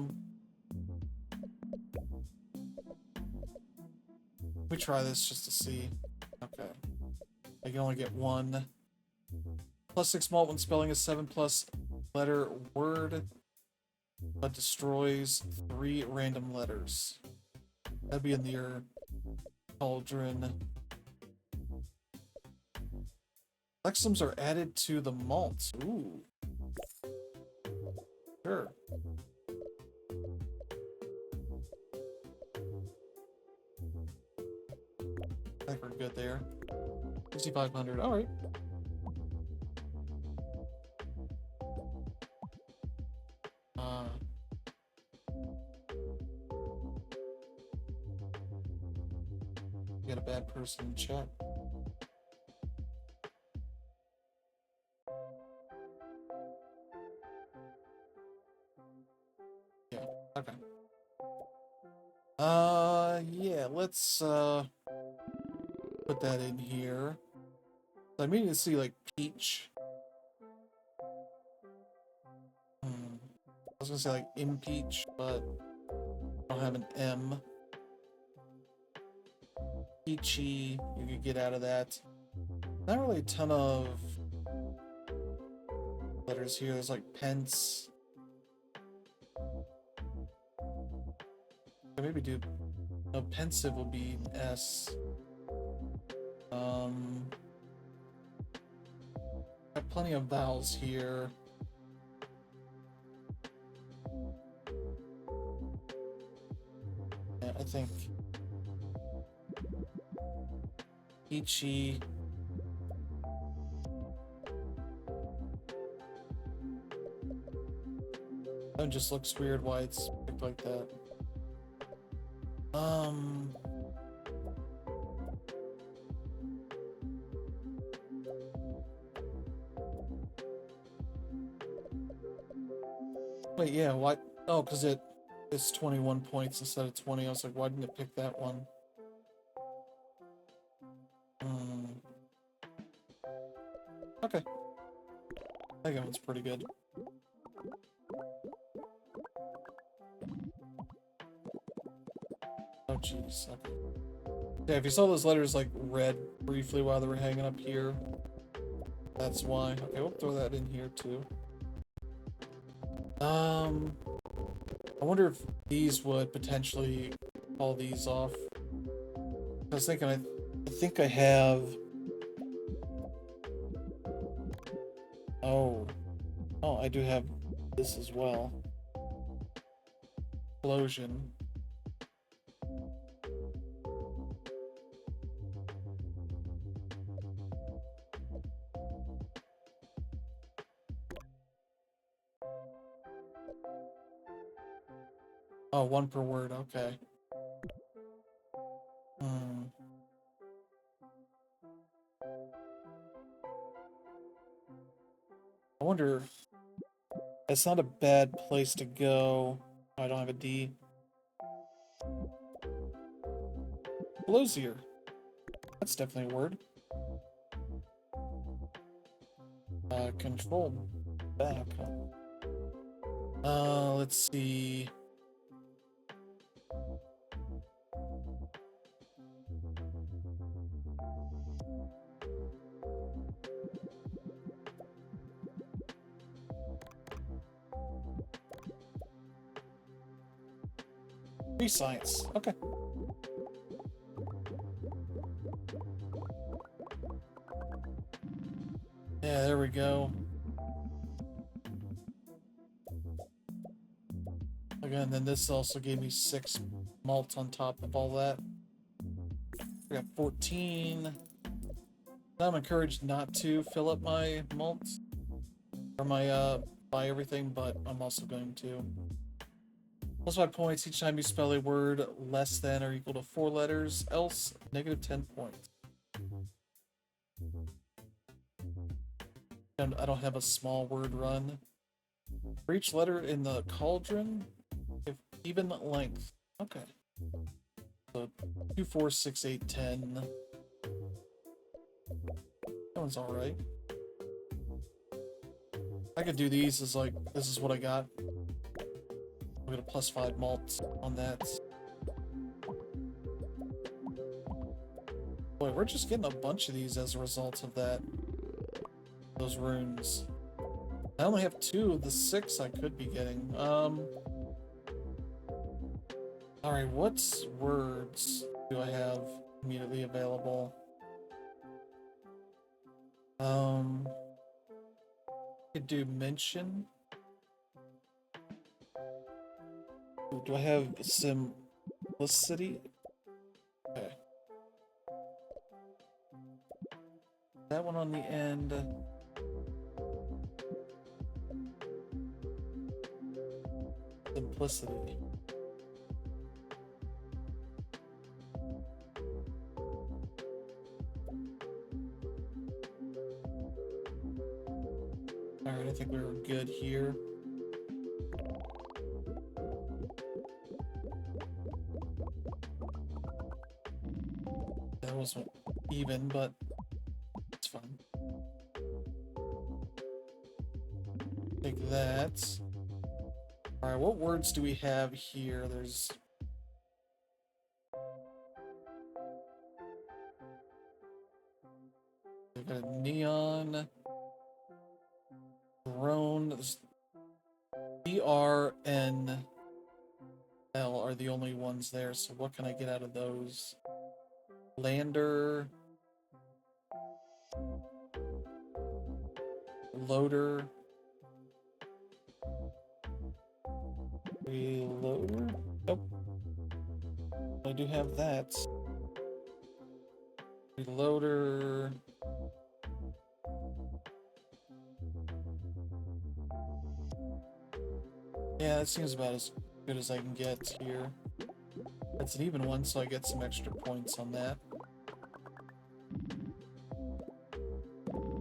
me try this just to see. Okay. I can only get one. Plus 6 malt when spelling a 7+ letter word, but destroys 3 random letters. That'd be in your cauldron. Lexums are added to the malt. Ooh. Sure. I think we're good there. 6,500. All right. Got a bad person in chat. Yeah. Okay. Yeah. Let's put that in here. I mean to see like peach. I was gonna say like impeach, but I don't have an M. Peachy, you could get out of that. Not really a ton of letters here. There's like pence. Maybe do. No, pensive will be an S. Got plenty of vowels here. Yeah, I think Ichi. That just looks weird why it's picked like that. Wait, yeah, why? Oh, because it's 21 points instead of 20. I was like, why didn't it pick that one? Okay. That one's pretty good. Oh, jeez. Okay. Yeah, if you saw those letters like red briefly while they were hanging up here, that's why. Okay, we'll throw that in here too. I wonder if these would potentially call these off. I was thinking, I think I have. Oh, I do have this as well. Explosion. Oh, 1 per word, okay. I wonder, it's not a bad place to go. Oh, I don't have a D. Blosier. That's definitely a word. Control back. Let's see. Free science. Okay. Yeah, there we go. Again, then this also gave me 6 malt on top of all that. I got 14. I'm encouraged not to fill up my malt or my buy everything, but I'm also going to. Plus 5 points each time you spell a word less than or equal to 4 letters, else negative 10 points. And I don't have a small word run. For each letter in the cauldron, if even length. Okay. So 2, 4, 6, 8, 10. That one's alright. I could do these as like, this is what I got. I'll get a +5 malt on that. Boy, we're just getting a bunch of these as a result of that. Those runes. I only have 2 of the 6 I could be getting. Alright, what words do I have immediately available? I could do mention. Ooh, do I have simplicity? Okay. That one on the end. Simplicity. Alright, I think we were good here. That wasn't even, but it's fine. Take that. Alright, what words do we have here? There's... We've got a neon... Drone... BRNL are the only ones there, so what can I get out of those? Lander... Loader... Reloader? Nope. I do have that. Reloader... Yeah, that seems about as good as I can get here. That's an even one, so I get some extra points on that.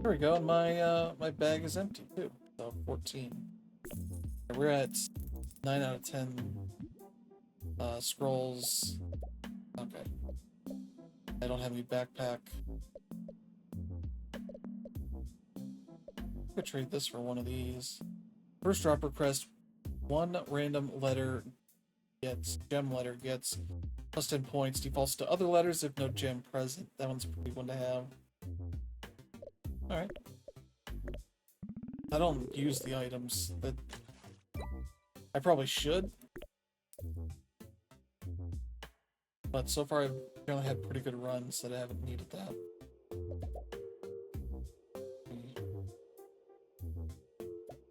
There we go, and my bag is empty too. So 14. We're at 9 out of 10 scrolls. Okay. I don't have any backpack. I could trade this for one of these. First dropper crest. One random letter gets, gem letter gets +10 points, defaults to other letters if no gem present. That one's a pretty one to have. Alright. I don't use the items, but I probably should. But so far I've generally had pretty good runs that I haven't needed that.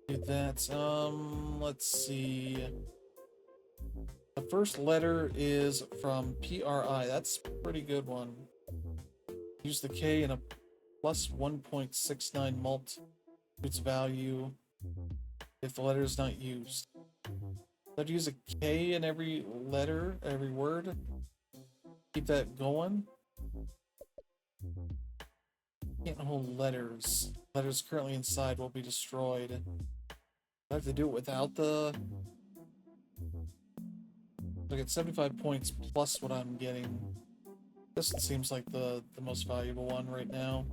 Do that. Let's see. The first letter is from PRI. That's a pretty good one. Use the K in a plus 1.69 mult its value if the letter is not used. I'd use a K in every letter, every word. Keep that going. Can't hold letters. Letters currently inside will be destroyed. I have to do it without the... I get 75 points plus what I'm getting. This seems like the most valuable one right now.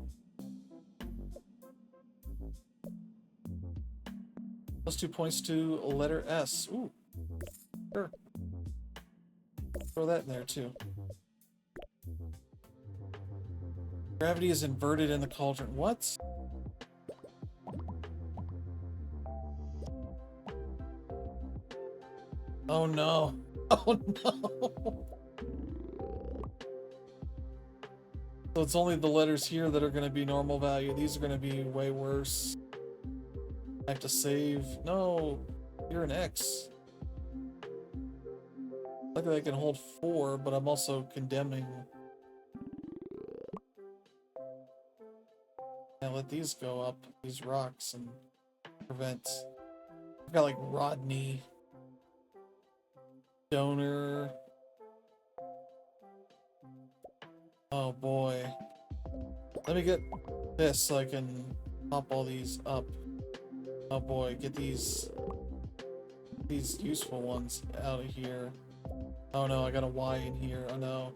+2 points to letter S. Ooh. Sure. Throw that in there too. Gravity is inverted in the cauldron. What? Oh no. Oh no. So it's only the letters here that are going to be normal value. These are going to be way worse. I have to save. No. You're an X. Luckily I can hold 4, but I'm also condemning. Now let these go up, these rocks, and prevent. I've got like Rodney, Donor. Oh boy. Let me get this so I can pop all these up. Oh boy, get these useful ones out of here. Oh no, I got a Y in here. Oh no.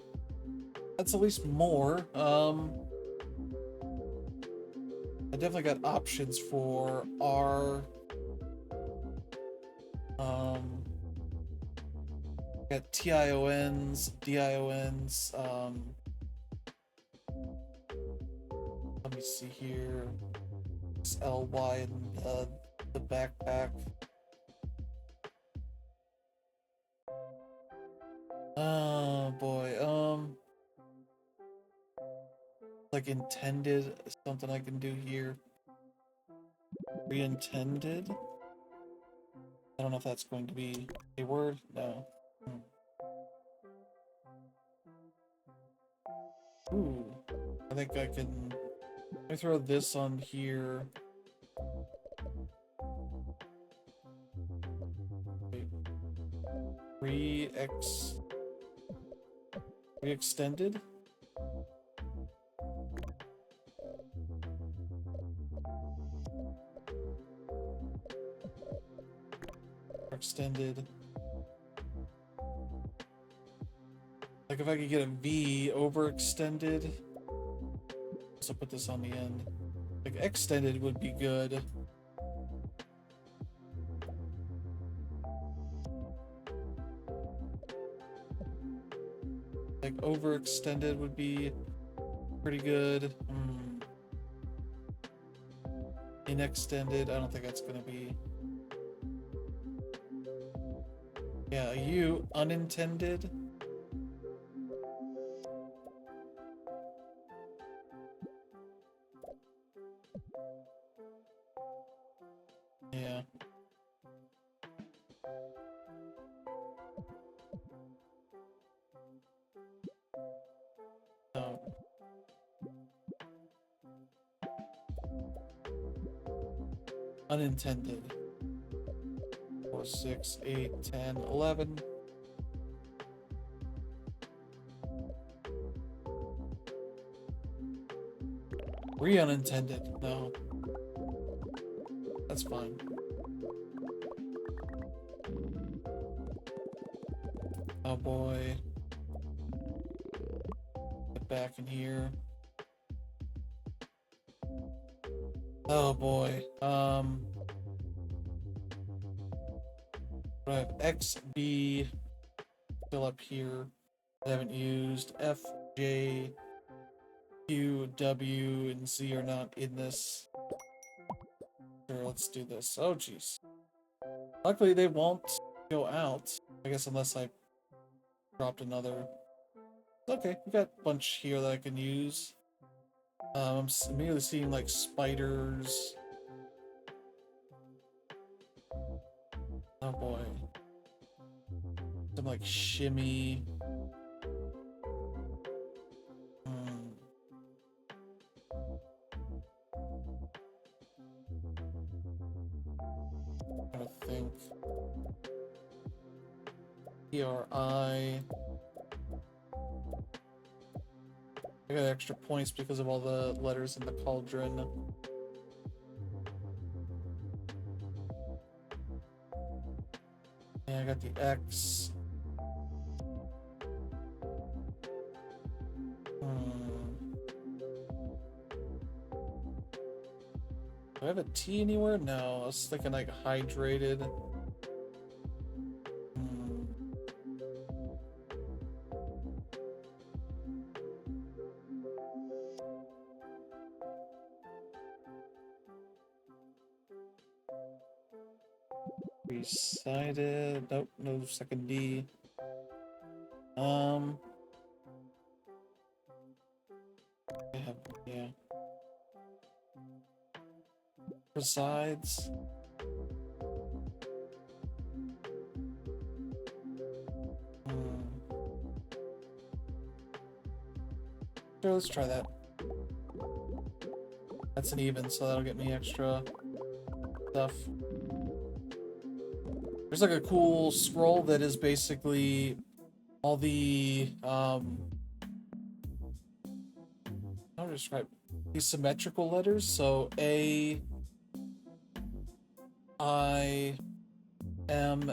That's at least more. I definitely got options for R. Got TIONs, DIONs. Let me see here. It's LY in the backpack. Oh boy. Like intended, something I can do here. Reintended? I don't know if that's going to be a word. No. Ooh. I think I can. Let me throw this on here. Re-extended? Extended. Like if I could get a V overextended. So put this on the end. Like extended would be good. Like overextended would be pretty good. Inextended, I don't think that's gonna be. Yeah, a U unintended. Yeah. No. Unintended. 4, 6, 8, 10, 11. Re-unintended. No. That's fine. Oh boy. Get back in here. Oh boy. I have XB still up here. I haven't used F, J, Q, W, and Z are not in this. Sure, let's do this. Oh jeez. Luckily they won't go out. I guess unless I dropped another. Okay, we got a bunch here that I can use. I'm immediately seeing like spiders. Oh boy. Some like shimmy. I think. PRI. I got extra points because of all the letters in the cauldron. Yeah, I got the X. Do I have a T anywhere? No, I was thinking like hydrated. Recited. Nope, no second D. Yeah. Presides. Sure, let's try that. That's an even, so that'll get me extra stuff. There's like a cool scroll that is basically all the how to describe these symmetrical letters. So A, I, M,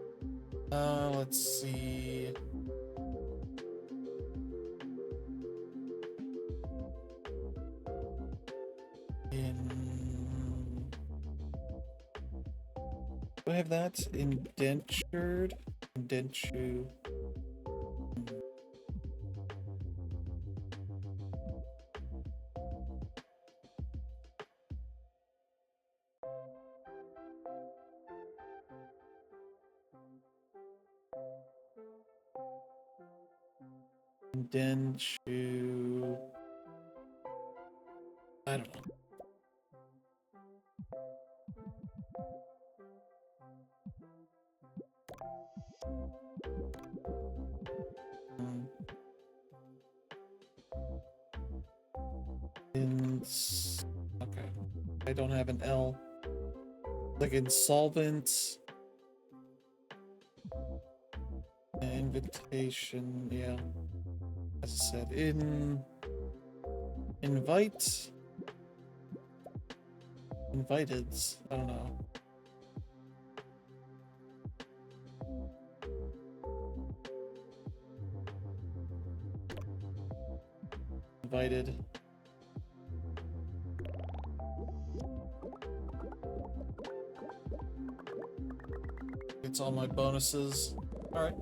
Let's see. Do I have that? Indentured? Indenture. Indenture. I don't know. Okay. I don't have an L. Like insolvent. Invitation, yeah. As I said, invite. Invited. I don't know. Invited. It's all my bonuses. Alright.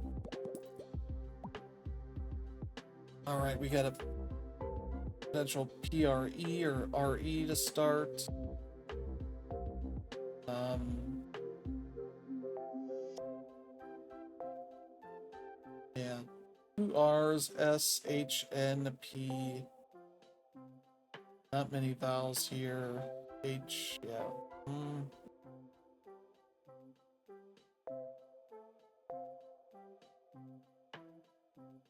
Alright, we got a potential PRE or RE to start. Yeah. 2 R's, S, H, N, P. Not many vowels here. H, yeah.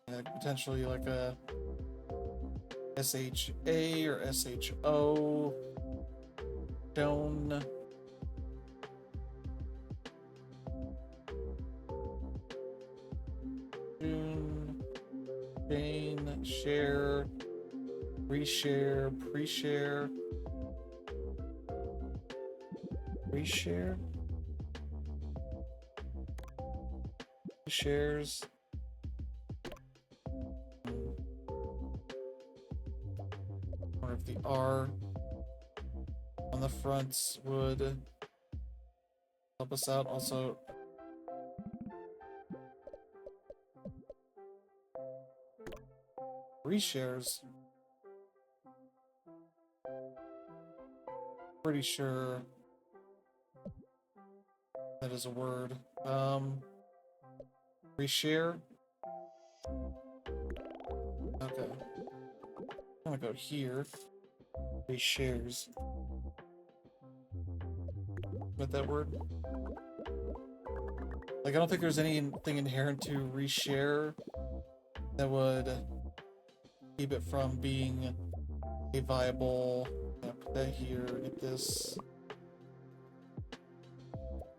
Yeah, potentially like a SHA or SHO. Joan. June. Jane. Share. Reshare. Pre-share. Reshare. Shares. Or if the R on the front would help us out. Also, reshares. Pretty sure that is a word. Reshare. Okay. I'm gonna go here. Reshares. With that word. Like, I don't think there's anything inherent to reshare that would keep it from being a viable. Yeah, put that here. Get this.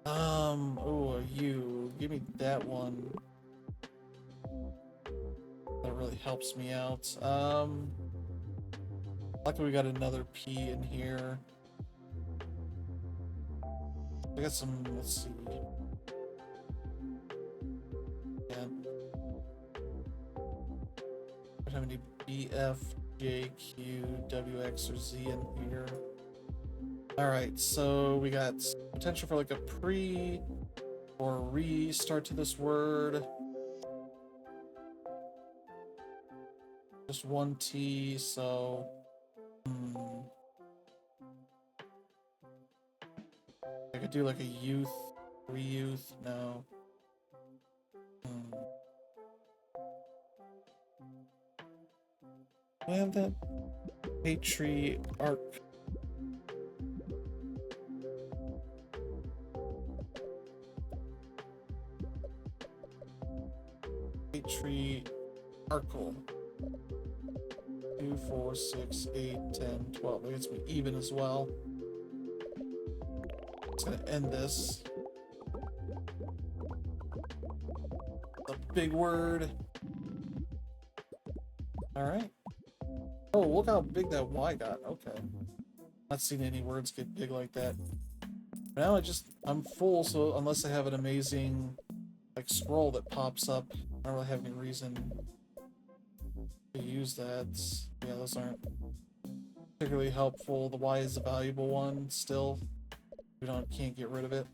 Oh, you. Give me that one. That really helps me out. Luckily we got another P in here. I got some, let's see. Yeah. Don't have any B, F, J, Q, W, X, or Z in here. Alright, so we got potential for like a pre or restart to this word. Just one T, so I could do like a youth, re-youth, no. Do I have that? Patriarch. Patriarchal. 2, 4, 6, 8, 10, 12. That gets me even as well. It's gonna end this. A big word. Alright. Oh, look how big that Y got. Okay. Not seen any words get big like that. Now I'm full, so unless I have an amazing like scroll that pops up. I don't really have any reason to use that. Yeah, those aren't particularly helpful. The Y is a valuable one still. We can't get rid of it.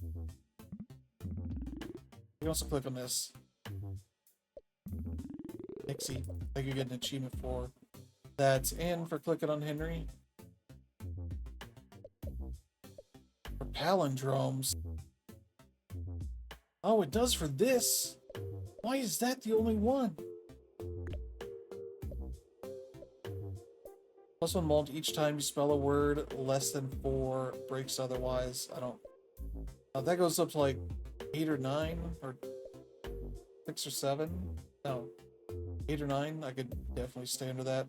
You can also click on this. Nixie. I could get an achievement for that. And for clicking on Henry. For palindromes. Oh, it does for this. Why is that the only one? +1 mult each time you spell a word. Less than 4 breaks otherwise. I don't... that goes up to like 8 or 9 or 6 or 7. No, 8 or 9. I could definitely stay under that.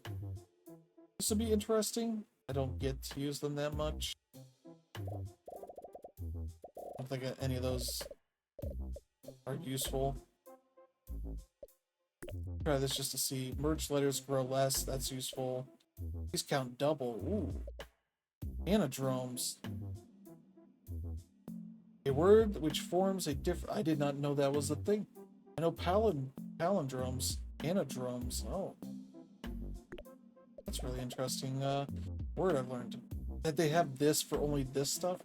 This would be interesting. I don't get to use them that much. I don't think any of those are useful. Try this just to see. Merged letters grow less. That's useful. These count double. Ooh. Anadromes. A word which forms a different... I did not know that was a thing. I know palindromes. Anadromes. Oh. That's really interesting word I've learned. That they have this for only this stuff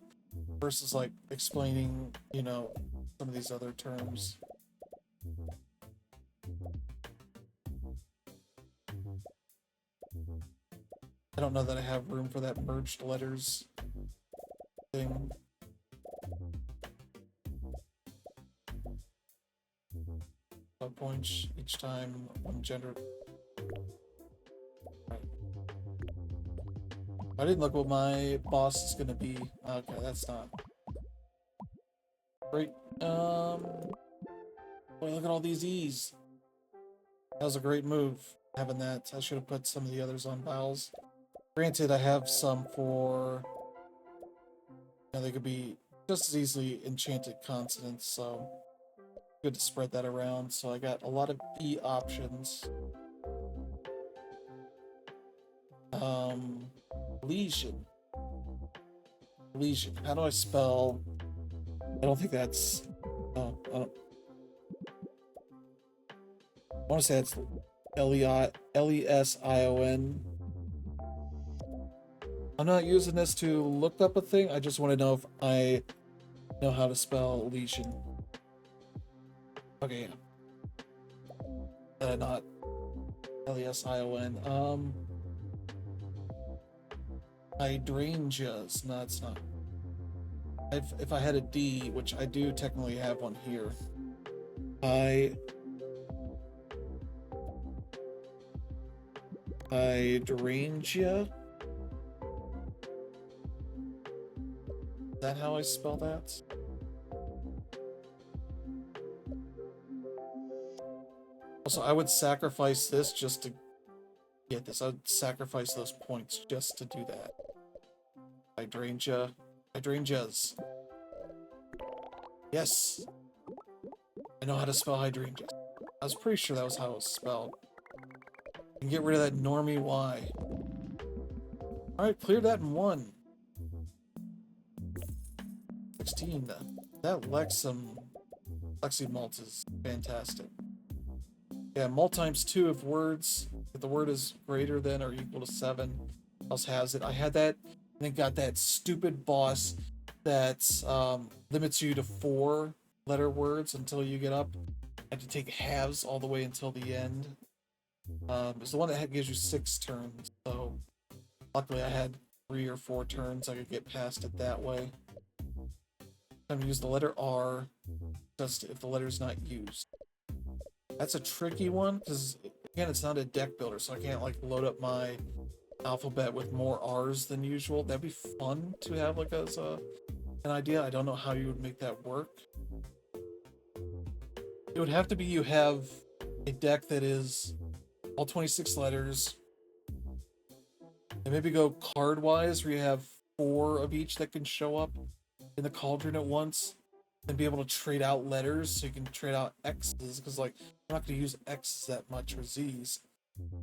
versus like explaining, you know, some of these other terms. I don't know that I have room for that merged letters thing. Points each time one gender. Right. I didn't look what my boss is gonna be. Okay, that's not great. Boy, look at all these E's. That was a great move, having that. I should have put some of the others on vowels. Granted, I have some for... You know, they could be just as easily enchanted consonants, so... Good to spread that around. So I got a lot of E options. Lesion. Lesion. How do I spell... I don't think that's... Oh, I don't... I want to say it's Lesion. I'm not using this to look up a thing. I just want to know if I know how to spell lesion. Okay, yeah. Not Lesion. Hydrangeas. No, it's not. If I had a D, which I do technically have one here. Hydrangea. Is that how I spell that? Also, I would sacrifice this just to get this. I would sacrifice those points just to do that. Hydrangea. Hydrangeas. Yes! I know how to spell hydrangeas. I was pretty sure that was how it was spelled. And get rid of that normie Y. Alright, clear that in 1. 16. That Leximult is fantastic. Yeah, mult times 2 of words. If the word is greater than or equal to 7, else has it. I had that, and then got that stupid boss that limits you to 4-letter words until you get up. I had to take halves all the way until the end. It's the one that gives you 6 turns, so luckily I had 3 or 4 turns. I could get past it that way. I'm gonna use the letter R, just if the letter's not used. That's a tricky one, because, again, it's not a deck builder, so I can't, like, load up my alphabet with more R's than usual. That'd be fun to have, like, as an idea. I don't know how you would make that work. It would have to be you have a deck that is all 26 letters, and maybe go card-wise, where you have 4 of each that can show up in the cauldron at once, and be able to trade out letters, so you can trade out X's, because, like, I'm not going to use X's that much, or Z's.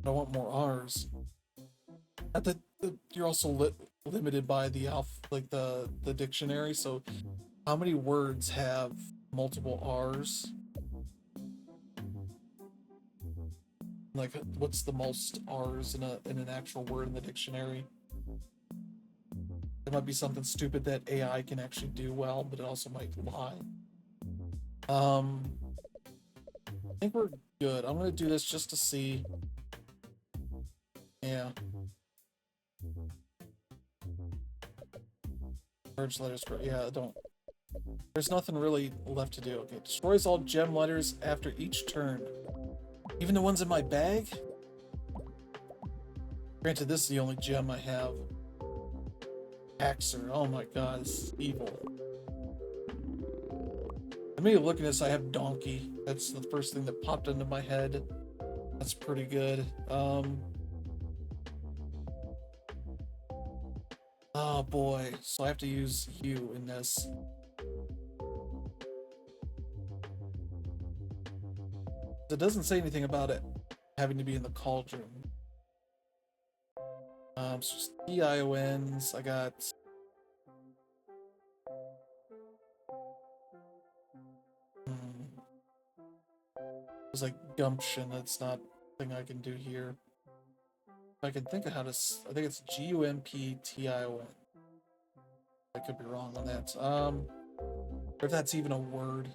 I want more R's. You're also limited by the the dictionary, so how many words have multiple R's. Like, what's the most R's in an actual word in the dictionary? It might be something stupid that AI can actually do well, but it also might lie. I think we're good. I'm gonna do this just to see. Yeah. Merge letters. Yeah, don't. There's nothing really left to do. Okay, destroys all gem letters after each turn. Even the ones in my bag? Granted, this is the only gem I have. Axer. Oh my god, it's evil. I mean, look at this. I have donkey. That's the first thing that popped into my head. That's pretty good. Oh boy. So I have to use you in this. It doesn't say anything about it having to be in the cauldron. So just TIONs. I got. There's like gumption. That's not a thing I can do here. I can think of how to. I think it's GUMPTION. I could be wrong on that. Or if that's even a word.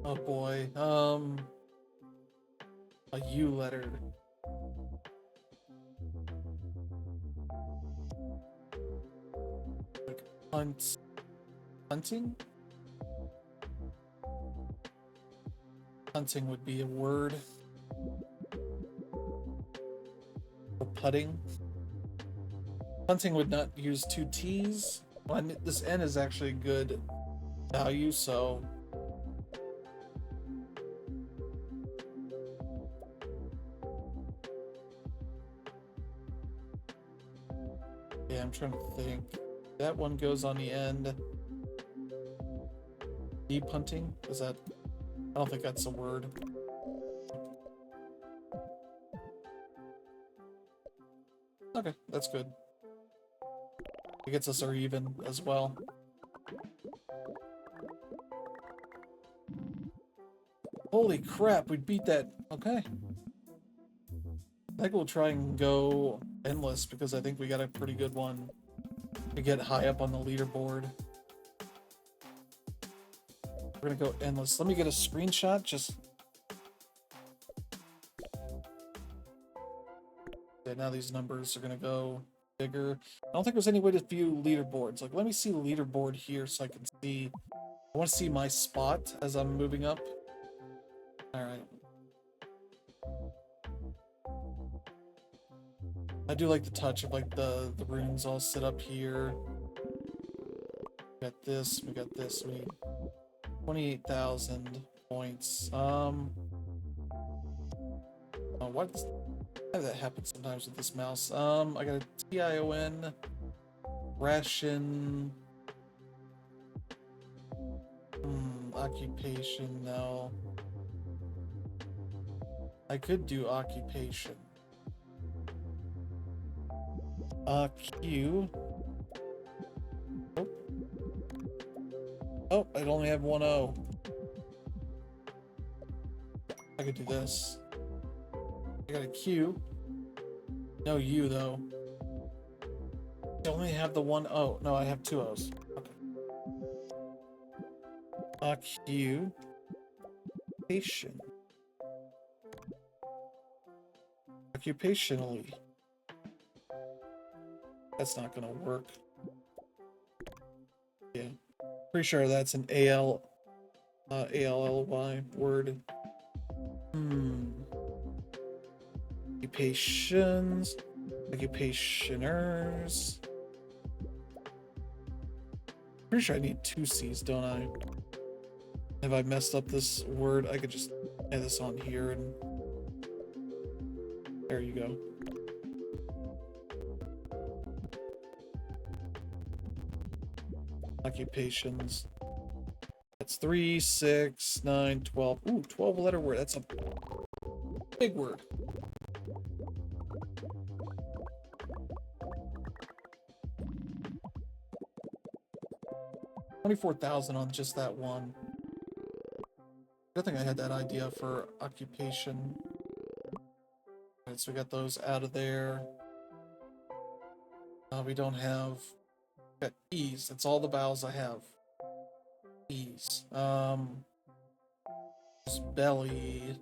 Oh boy. A U letter. Like hunting? Hunting would be a word. Or putting. Hunting would not use two T's. Well, this N is actually good value, so. Yeah, I'm trying to think. That one goes on the end. Deep hunting? Is that? I don't think that's a word. Okay, that's good. It gets us our even as well. Holy crap, we beat that. Okay. I think we'll try and go endless because I think we got a pretty good one to get high up on the leaderboard. We're gonna go endless. Let me get a screenshot. Just yeah, now these numbers are gonna go bigger. I don't think there's any way to view leaderboards. Like, let me see the leaderboard here so I can see. I want to see my spot as I'm moving up. All right. I do like the touch of like the runes all set up here. We got this. We got this. We need 28,000 points. Oh, why does that happen sometimes with this mouse? I got a TION ration. Occupation, no. I could do occupation. Q. Oh. Oh, I'd only have one O. I could do this. I got a Q. No U, though. I only have the one O. No, I have two O's. Okay. Occupation. Occupationally. That's not gonna work. Yeah. Pretty sure that's an ALLY word. Occupations. Occupationers. Pretty sure I need two C's, don't I? Have I messed up this word? I could just add this on here and there you go. Occupations. That's 3, 6, 9, 12. Ooh, 12 letter word. That's a big word. 24,000 on just that one. Good thing I had that idea for occupation. Alright, so we got those out of there. We don't have... Got E's. That's all the vowels I have. E's. Belly.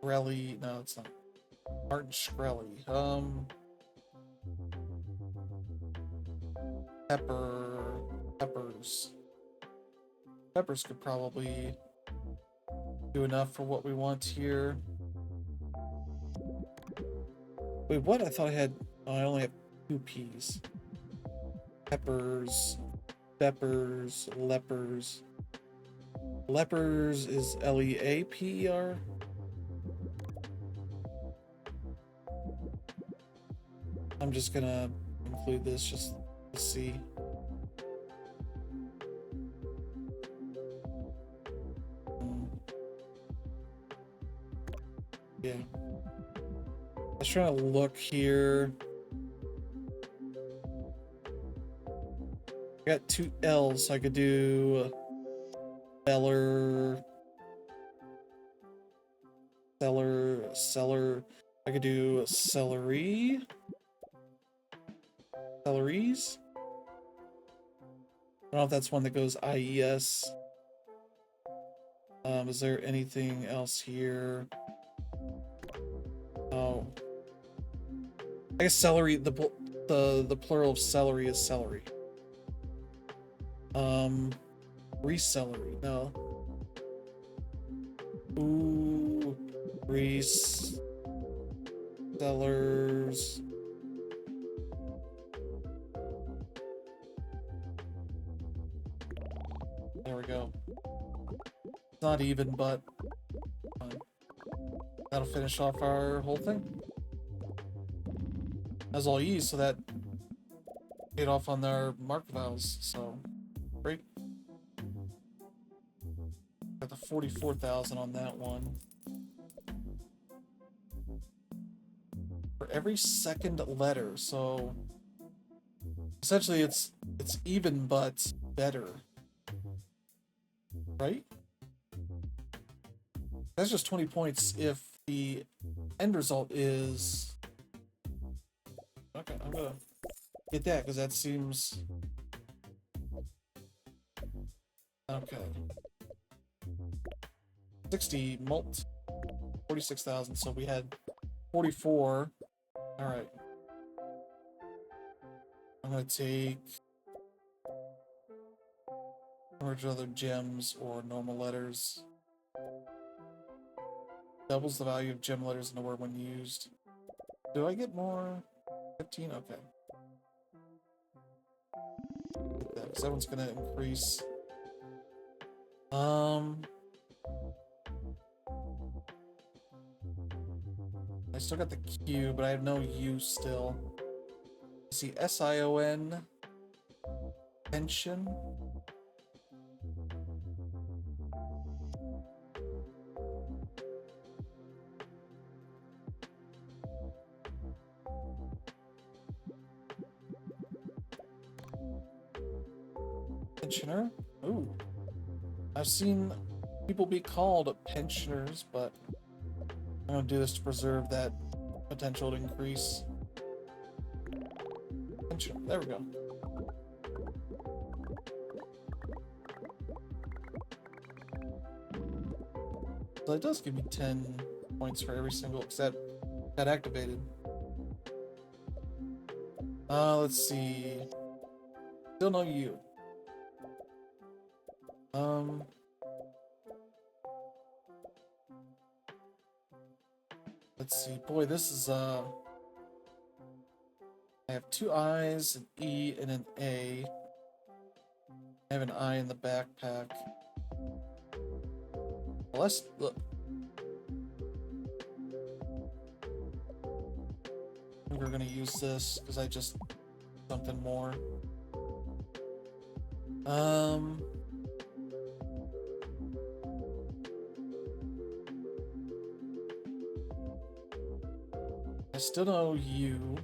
Shkreli. No, it's not. Martin Shkreli. Pepper. Peppers. Peppers could probably do enough for what we want here. Wait, what? I thought I had... Oh, I only have 2 P's. Peppers. Peppers. Lepers. Lepers is Leaper? I'm just gonna include this just to see. Yeah. I was trying to look here. I got 2 L's, so I could do Beller, Seller. I could do celery. Celeries? I don't know if that's one that goes IES. Is there anything else here? Oh. I guess celery, the plural of celery is celery. Recelery, no. Ooh, sellers. There we go. It's not even, but that'll finish off our whole thing. That's all E's, so that paid off on their marked vowels, so great. Got the 44,000 on that one. For every second letter, so essentially it's even but better. Right? That's just 20 points if the end result is... Okay, I'm gonna get that because that seems... Okay. 60 mult. 46,000, so we had 44. Alright. I'm gonna take... merge other gems or normal letters. Doubles the value of gem letters in a word when used. Do I get more? 15? Okay. Because that one's gonna increase. I still got the Q, but I have no U still. Let's see, S-I-O-N. Pension. Pensioner? Ooh. I've seen people be called pensioners, but I'm gonna do this to preserve that potential to increase. Pensioner. There we go. So it does give me 10 points for every single, because that got activated. Let's see. Still no U. Let's see. Boy, this is, I have 2 I's, an E, and an A. I have an I in the backpack. Well, let's look. I think we're gonna use this because I just something more. I still know you.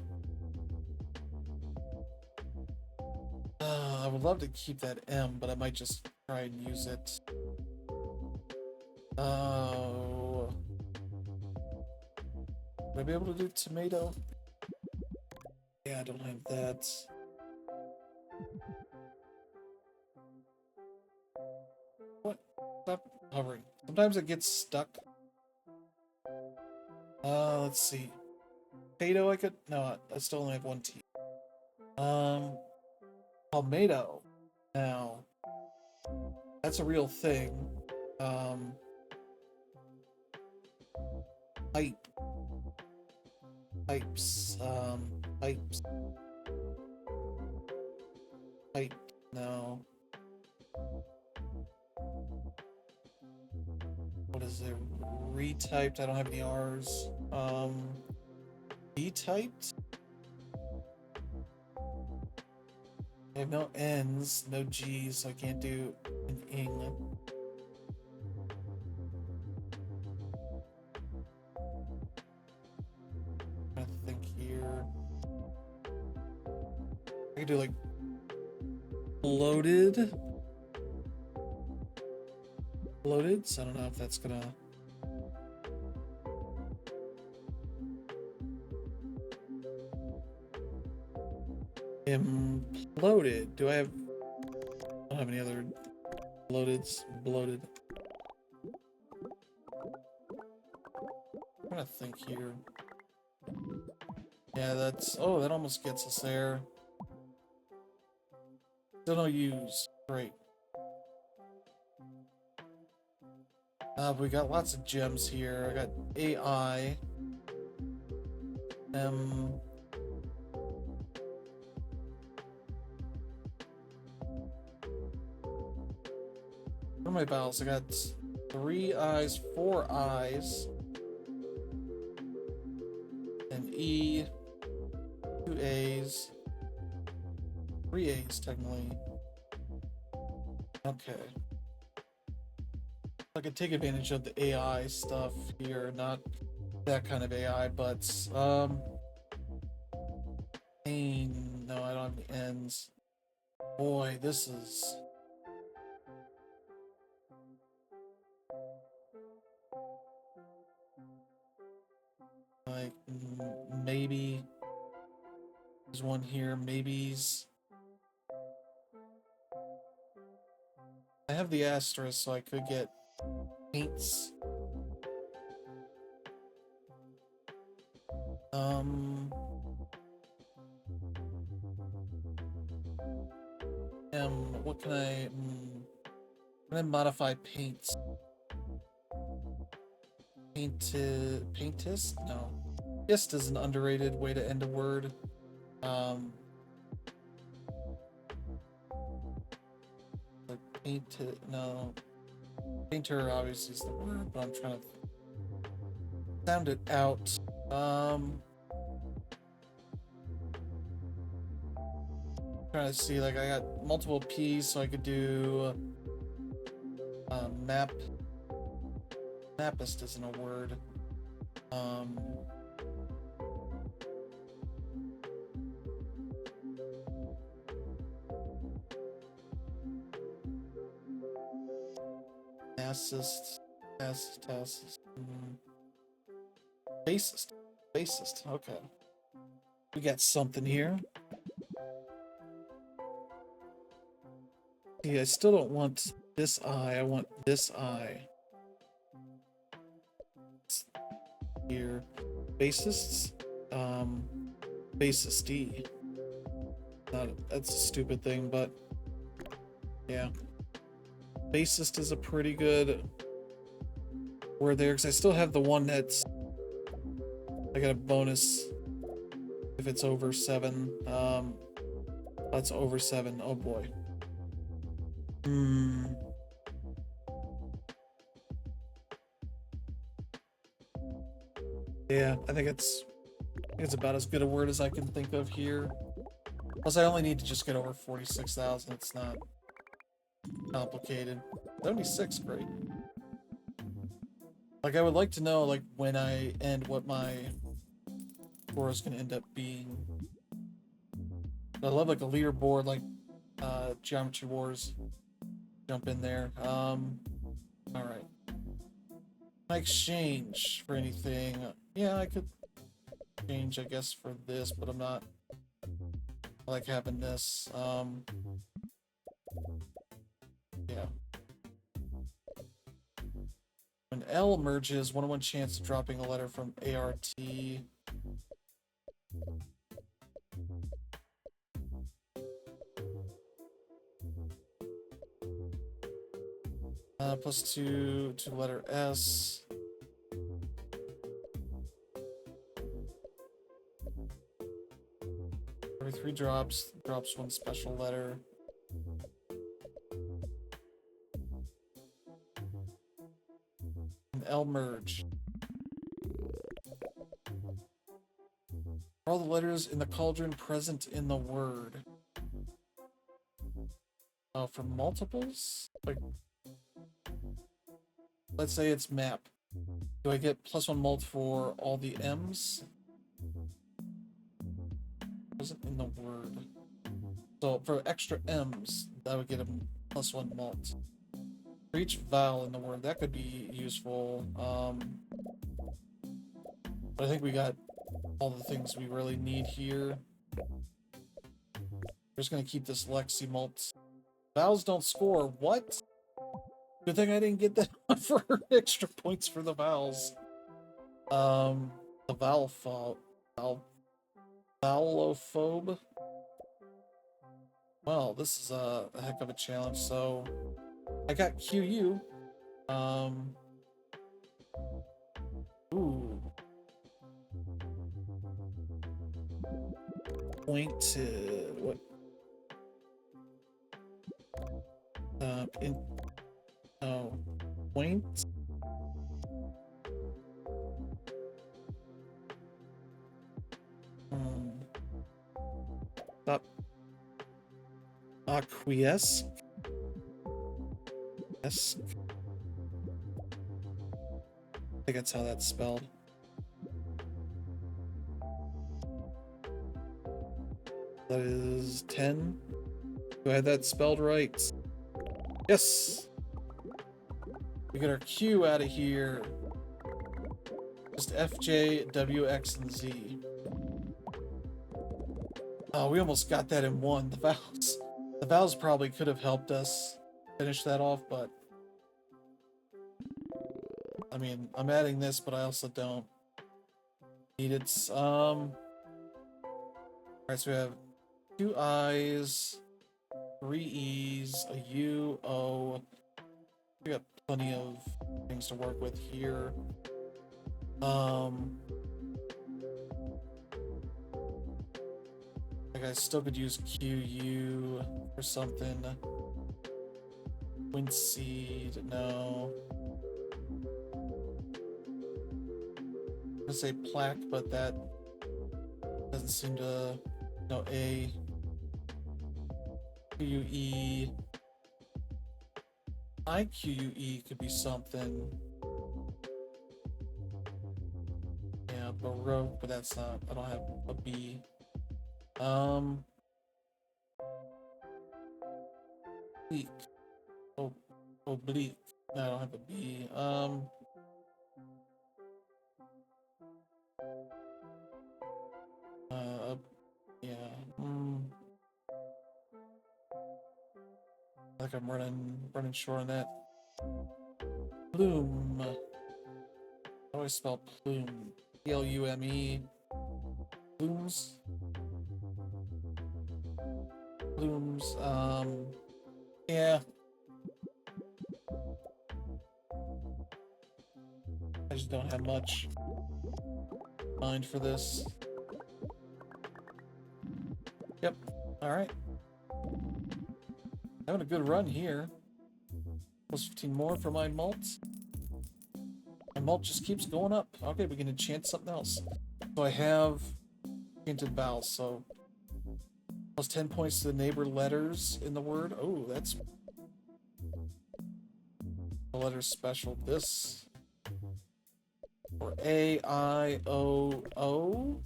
I would love to keep that M, but I might just try and use it. Oh. Would I be able to do tomato? Yeah, I don't have that. What? Stop hovering. Sometimes it gets stuck. Let's see. Potato I could... No, I still only have one T. Tomato. Now, that's a real thing. Pipe. Pipes. Pipes. Pipe. No. What is it? Retyped. I don't have any R's. B-typed? I have no N's, no G's, so I can't do an ing. I think here. I could do like bloated. Bloated, so I don't know if that's gonna. Imploded. Do I have? I don't have any other bloateds. Bloated. I'm trying to think here. Yeah, that's. Oh, that almost gets us there. Still no use. Great. We got lots of gems here. I got AI. What are my vowels? I got 3 I's, 4 I's, an E, 2 A's, 3 A's technically. Okay. I could take advantage of the AI stuff here, not that kind of AI, but pain. No, I don't have any N's. Boy, this is. Like, maybe there's one here, maybes. I have the asterisk, so I could get paints. What can I modify paints? Paintist? No. Ist is an underrated way to end a word. Like painted, no. Painter obviously is the word, but I'm trying to sound it out. Trying to see, like, I got multiple P's, so I could do map. Mapist isn't a word. Assist. Bassist. Bassist. Okay. We got something here. Yeah, I still don't want this eye. I want this eye. Here. Bassists. Bassisty. That's a stupid thing, but yeah. Bassist is a pretty good word there, because I still have the one that's. I got a bonus if it's over 7. That's over 7. Oh boy. Yeah, I think it's about as good a word as I can think of here. Plus, I only need to just get over 46,000. It's not complicated. 76, great. Like, I would like to know, like, when I end, what my score is going to end up being. I love, like, a leaderboard, like, Geometry Wars. Jump in there. All right. I exchange for anything. Yeah, I could change, I guess, for this, but I'm not. I like having this. Yeah. When L merges, 1-on-1 chance of dropping a letter from ART. +2 to letter S. Every 3 drops 1 special letter. And L merge. All the letters in the cauldron present in the word. Oh, for multiples? Like, let's say it's map. Do I get +1 mult for all the M's? Present in the word. So for extra M's, that would get a +1 mult. For each vowel in the word, that could be useful. But I think we got all the things we really need here. We're just gonna keep this Lexi mult. Vowels don't score. What? Good thing I didn't get that one for extra points for the vowels. The vowelophobe. Well, this is a heck of a challenge. So I got QU. Ooh. Pointed. What? Point. Stop. Acquiesce. Yes. I think that's how that's spelled. That is 10. Do I have that spelled right? Yes! We get our Q out of here. Just F, J, W, X, and Z. Oh, we almost got that in one. The vowels probably could have helped us finish that off, but I mean, I'm adding this, but I also don't need it. Alright, so we have 2 I's, 3 E's, a U, O. We got plenty of things to work with here. Like I still could use QU or something. Winseed, no. I'm gonna say plaque, but that doesn't seem to. No, A. QUE. IQUE could be something. Yeah, Baroque, but that's not. I don't have a B. Oblique. Oh, oblique. No, I don't have a B. Yeah. Like I'm running short on that. Plume. How do I spell plume? Plume. Plumes. Plumes. Yeah. I just don't have much mind for this. Yep. Alright. Having a good run here. Plus 15 more for my mult. My mult just keeps going up. Okay, we can enchant something else. So I have enchanted vowels, so plus 10 points to the neighbor letters in the word. Oh, that's the letter special. This or A, I, O, O.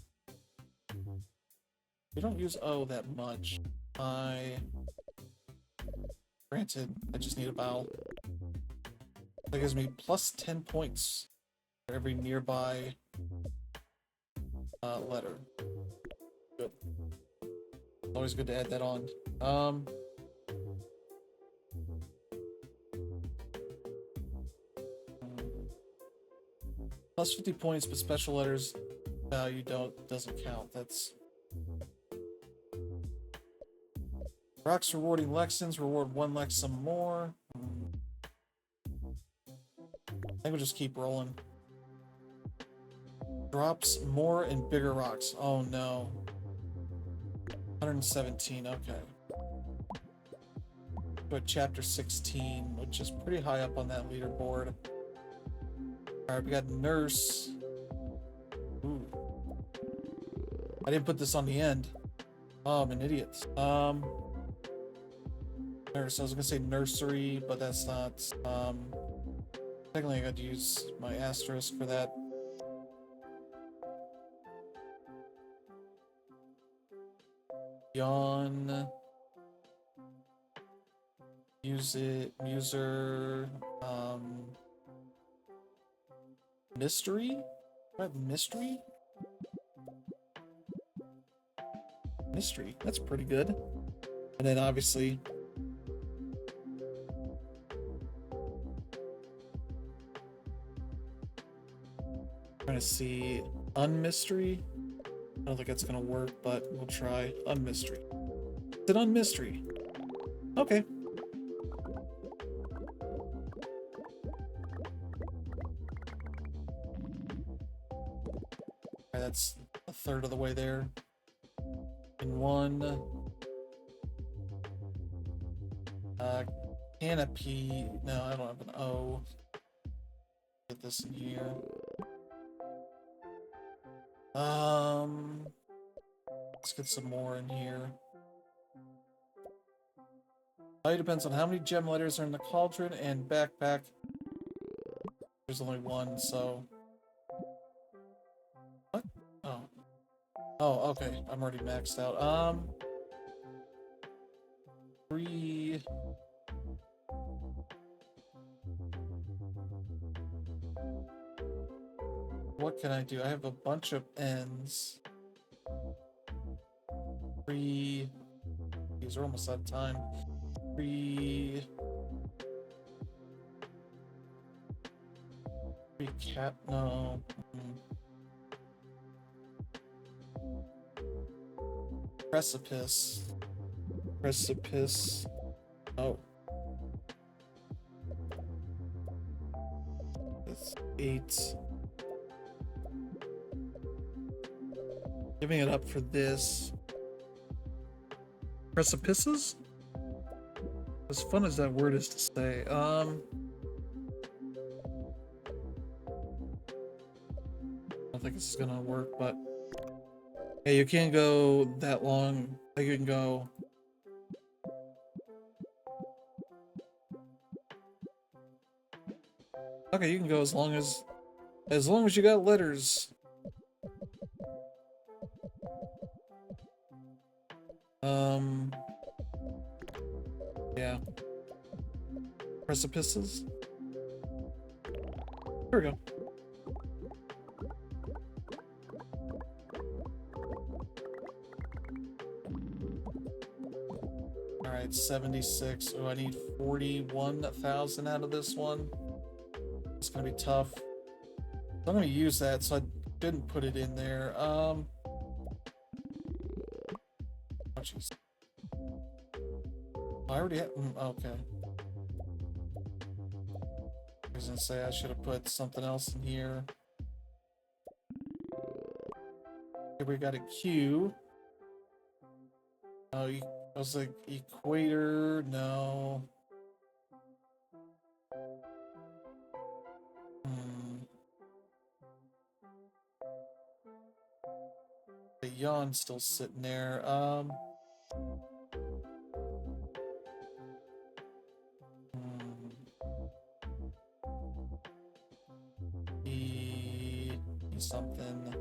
We don't use O that much. I. Granted, I just need a vowel. That gives me plus 10 points for every nearby letter. Good. Always good to add that on. Plus 50 points, but special letters value doesn't count. That's rocks rewarding Lexons, reward 1 Lexum more. I think we'll just keep rolling. Drops more and bigger rocks. Oh no. 117, okay. But chapter 16, which is pretty high up on that leaderboard. Alright, we got nurse. Ooh. I didn't put this on the end. Oh, I'm an idiot. Nurse, I was gonna say nursery, but that's not. Technically I got to use my asterisk for that. Yawn. Use it. Muser. Mystery? What? Mystery? Mystery. That's pretty good. And then obviously. Trying to see unmystery. I don't think that's gonna work, but we'll try unmystery. Is it unmystery? Okay. Alright, that's a third of the way there. And one. Canopy. No, I don't have an O. Get this in here. Let's get some more in here. Value depends on how many gem letters are in the cauldron and backpack. There's only one, so. What? Oh. Oh, okay. I'm already maxed out. 3. What can I do? I have a bunch of N's. 3. These are almost out of time. 3. Recap. No. Precipice. Precipice. Oh. That's 8. Giving it up for this. Precipices? As fun as that word is to say. I don't think this is gonna work, but hey, you can't go that long. Like you can go. Okay, you can go as long as you got letters. Yeah. Precipices. There we go. Alright, 76. Oh, I need 41,000 out of this one. It's gonna be tough. I'm gonna use that, so I didn't put it in there. Oh, jeez. I already have. Okay. I was gonna say I should have put something else in here. Okay, we got a Q. Oh, I was like equator. No. The yawn's still sitting there. Something.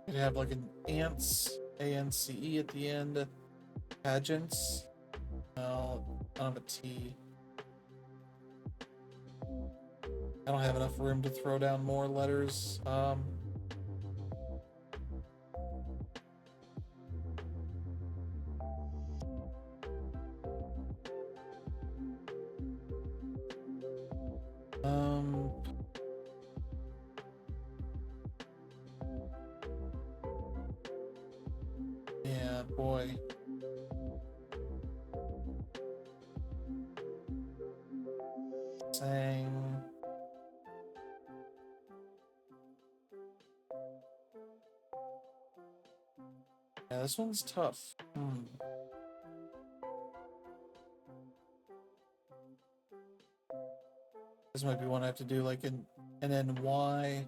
Could have like an ants, A-N-C-E at the end. Pageants. No, I don't have a T. I don't have enough room to throw down more letters. Um, yeah, boy. Sang. Yeah, this one's tough. This might be one I have to do like an NY.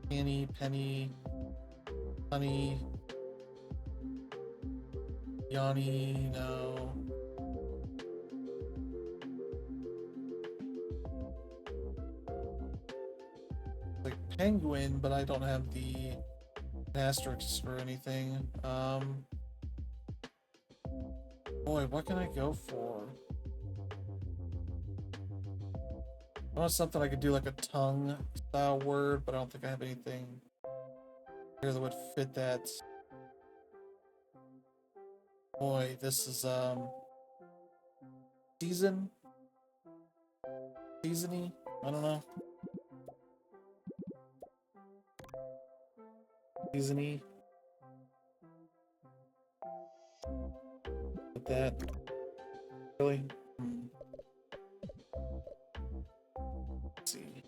Penny, penny, honey, Yanni, no. Like penguin, but I don't have the asterisks or anything. Boy, what can I go for? I want something I could do like a tongue style word, but I don't think I have anything here that would fit that. Boy, this is season? Seasony? I don't know. Seasony. With that. Really? Let's see.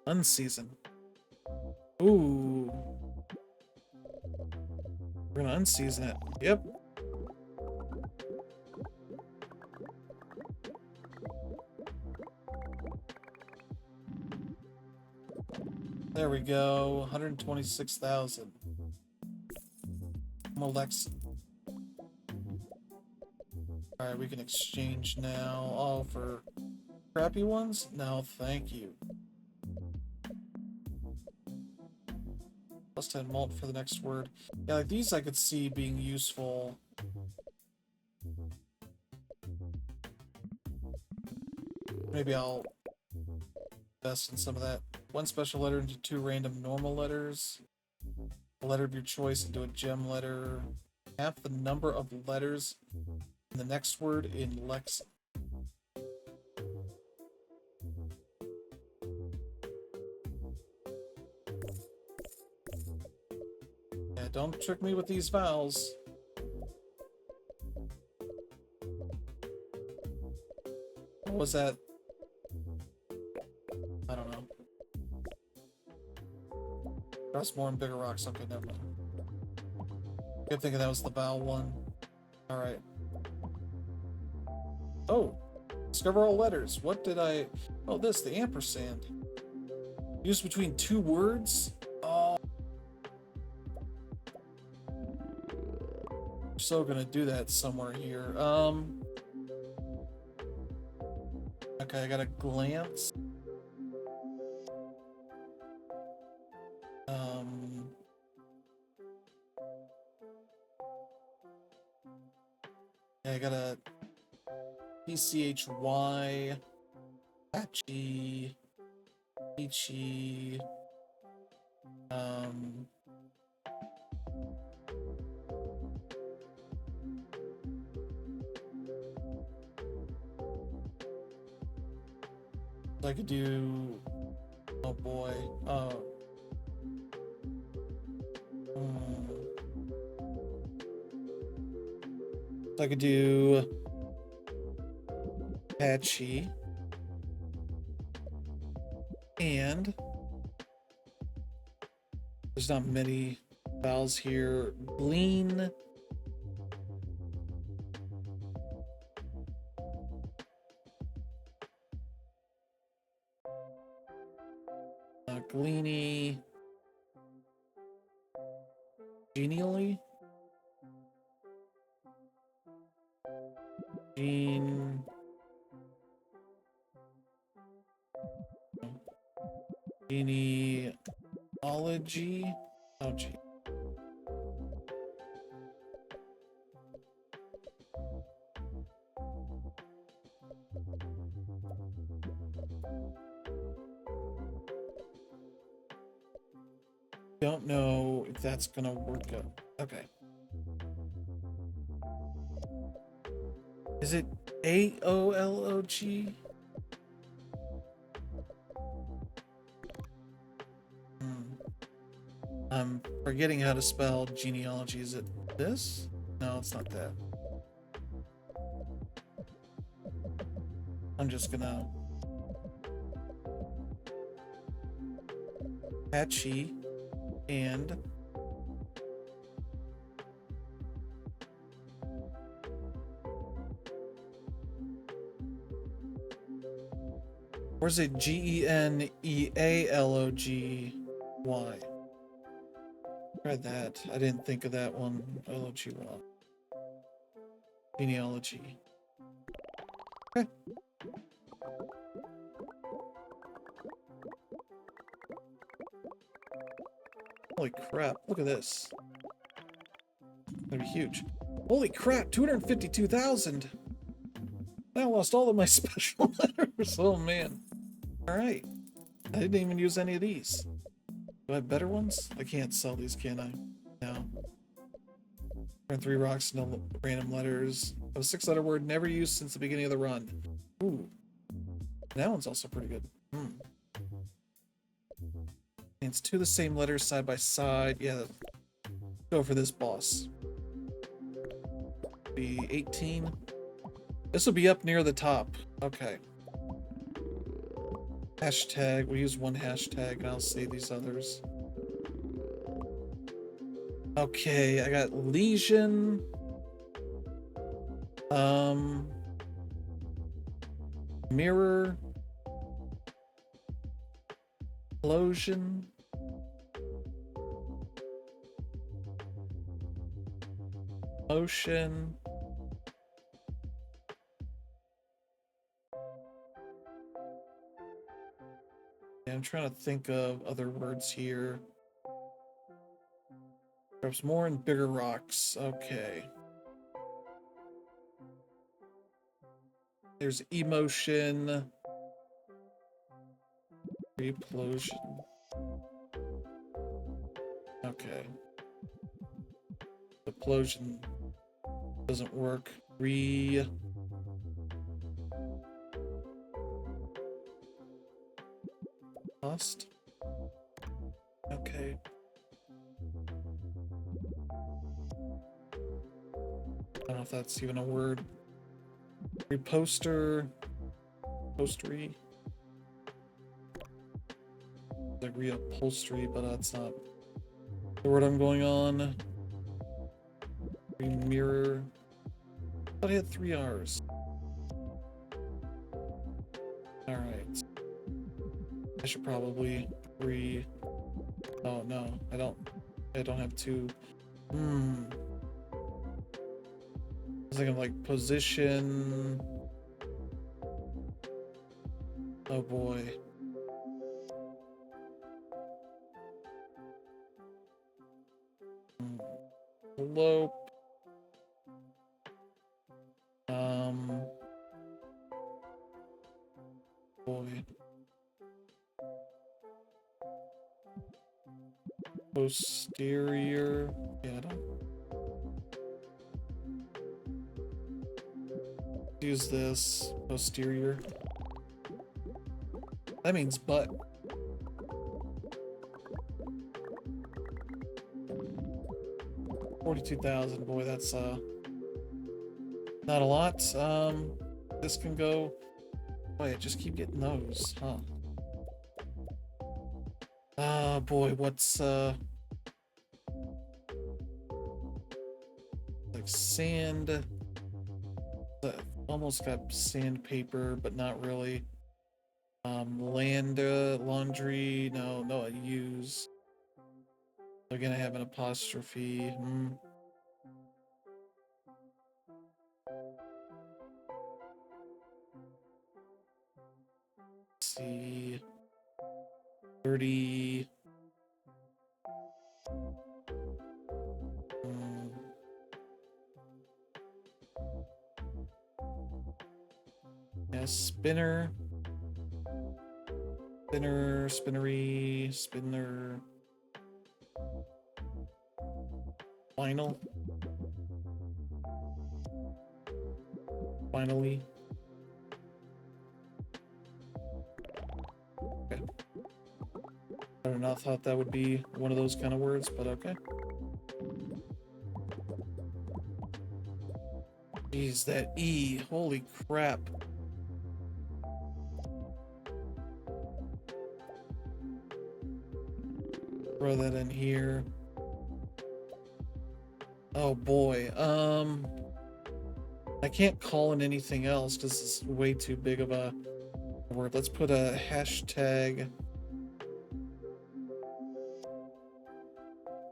Unseason. Ooh. We're gonna unseason it. Yep. There we go. 126,000. I'm Alexa. Alright, we can exchange now. Oh, for crappy ones? No, thank you. Plus 10 malt for the next word. Yeah, like these I could see being useful. Maybe I'll invest in some of that. One special letter into 2 random normal letters. A letter of your choice into a gem letter. Half the number of letters in the next word in Lex. Yeah, don't trick me with these vowels. What was that? I don't know. Trust more and bigger rocks. Okay, never mind. Good thinking that was the vowel one. Alright. Oh! Discover all letters. What did I... Oh, this, the ampersand. Used between 2 words? Oh. I'm so gonna do that somewhere here. Okay, I got a glance. Yeah, I got a PCHY, Patchy, Peachy, I could do, oh boy, I could do Patchy and there's not many vowels here. Glean. Gleany. Genially? Gene... Genealogy? Oh, gee. Don't know if that's gonna work out. Okay. Is it AOLOG? I'm forgetting how to spell genealogy. Is it this? No, it's not that. I'm just gonna patchy and where's it? GENEALOGY. Try that. I didn't think of that one. LOGY. Genealogy. Okay. Holy crap, look at this. It's gonna be huge. Holy crap, 252,000! I lost all of my special letters. Oh man. Alright. I didn't even use any of these. Do I have better ones? I can't sell these, can I? No. Turn 3 rocks, no random letters. A 6-letter word never used since the beginning of the run. Ooh. That one's also pretty good. It's 2 the same letters side by side. Yeah. Go for this boss. Be 18. This will be up near the top. Okay. Hashtag. We use one hashtag and I'll save these others. Okay, I got lesion. Mirror. Explosion. Motion. Yeah, I'm trying to think of other words here. Perhaps more and bigger rocks. Okay. There's emotion. Replosion. Okay. Explosion doesn't work. Lost. Okay. I don't know if that's even a word. Reposter. Postery. Like reupholstery, but that's not the word I'm going on. Mirror. I thought I had 3 R's. Alright. I should probably oh no, I don't have 2. I was thinking like position. Oh boy. Slope. Boy. Posterior. Yeah, I don't use this. Posterior. That means butt. $42,000. Boy, that's not a lot. This can go. Boy, I just keep getting those, huh? Boy, what's like sand? Almost got sandpaper, but not really. Laundry. No, I use. Again, I have an apostrophe. Let's see. 30. Yeah, spinner. Spinner, spinnery, spinner. Final. Finally. Okay. I don't know, I thought that would be one of those kind of words, but okay. Jeez, that E. Holy crap. Throw that in here. Oh boy. I can't call in anything else because it's way too big of a word. Let's put a hashtag.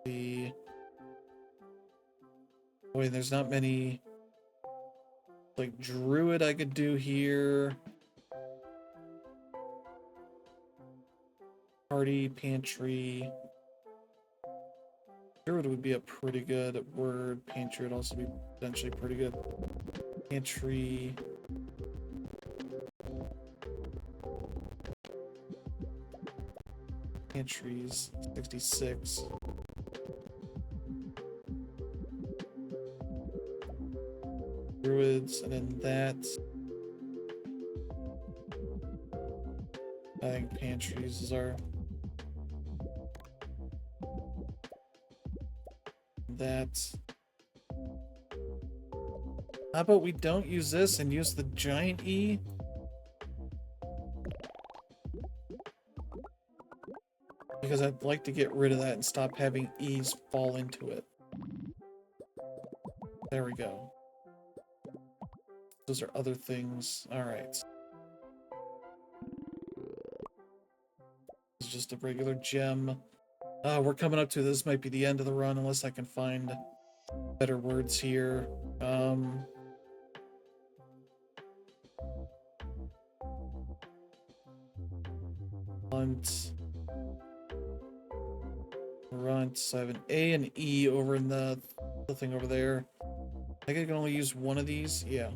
The boy, there's not many like druid I could do here. Party, pantry. Druid would be a pretty good word. Pantry would also be potentially pretty good. Pantry. Pantries, 66. Druids, and then that. I think pantries is our. That. How about we don't use this and use the giant E? Because I'd like to get rid of that and stop having E's fall into it. There we go. Those are other things. Alright. It's just a regular gem. We're coming up to this. Might be the end of the run unless I can find better words here. Hunt. Runt. So I have an A and E over in the thing over there. I think I can only use one of these. Yeah.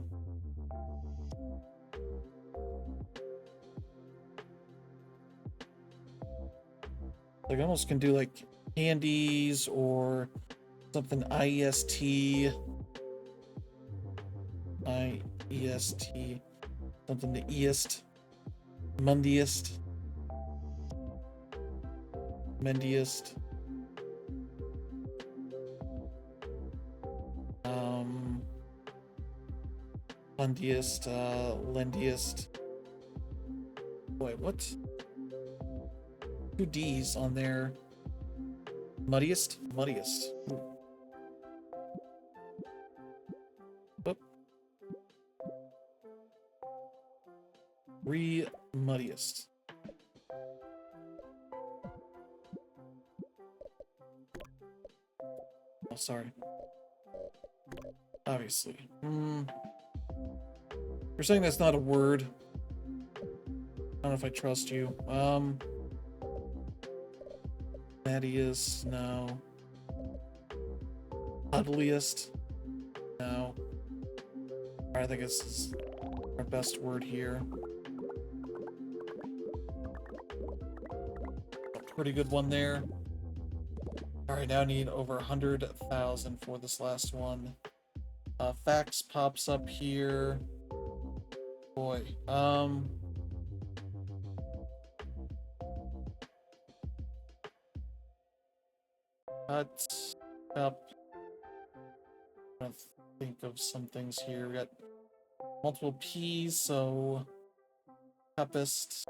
Like I almost can do like candies or something IEST. IEST. Something the east. Mundiest. Mendiest. Fundiest, lendiest. Boy, what? 2 D's on there. Muddiest? Muddiest. Ooh. Oop. Muddiest. Oh, sorry. Obviously. You're saying that's not a word. I don't know if I trust you. Nattiest, no. Ugliest, no. Alright, I think this is our best word here. A pretty good one there. Alright, now I need over 100,000 for this last one. Fax pops up here. Boy, cut up. I'm gonna think of some things here. We got multiple P's, so cupist.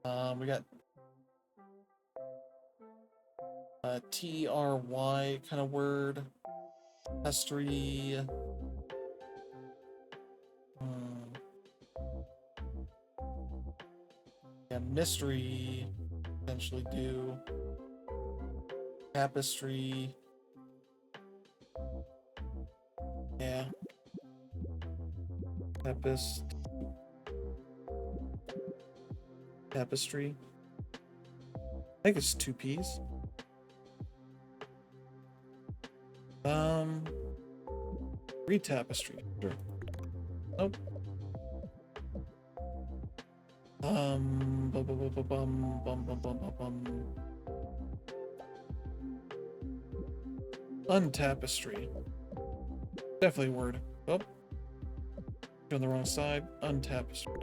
We got T-R-Y kind of word. Pestry. Yeah, mystery. potentially do tapestry. Yeah. Tapestry. I think it's 2 P's. Read tapestry. Sure. Nope. Untapestry. Definitely a word. Oh. On the wrong side. Untapestry.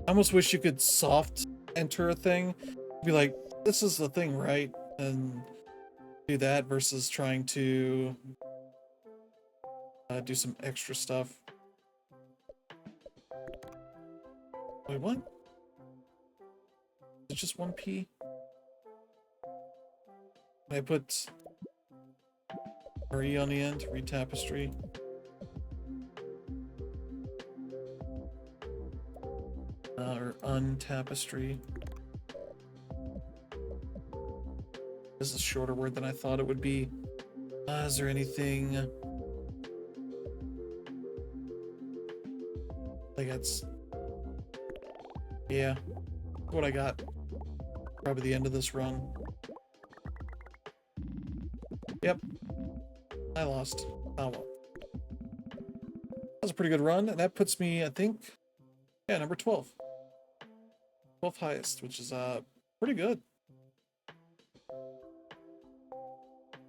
I almost wish you could soft enter a thing. Be like, this is the thing, right? And do that versus trying to do some extra stuff. Wait, what? It's just 1 P? I put RE on the end, read tapestry. Or untapestry. This is a shorter word than I thought it would be. Is there anything? I think that's... Yeah. What I got. Probably the end of this run. Yep. I lost. Oh well. That was a pretty good run, and that puts me, I think, yeah, number 12. 12th highest, which is pretty good.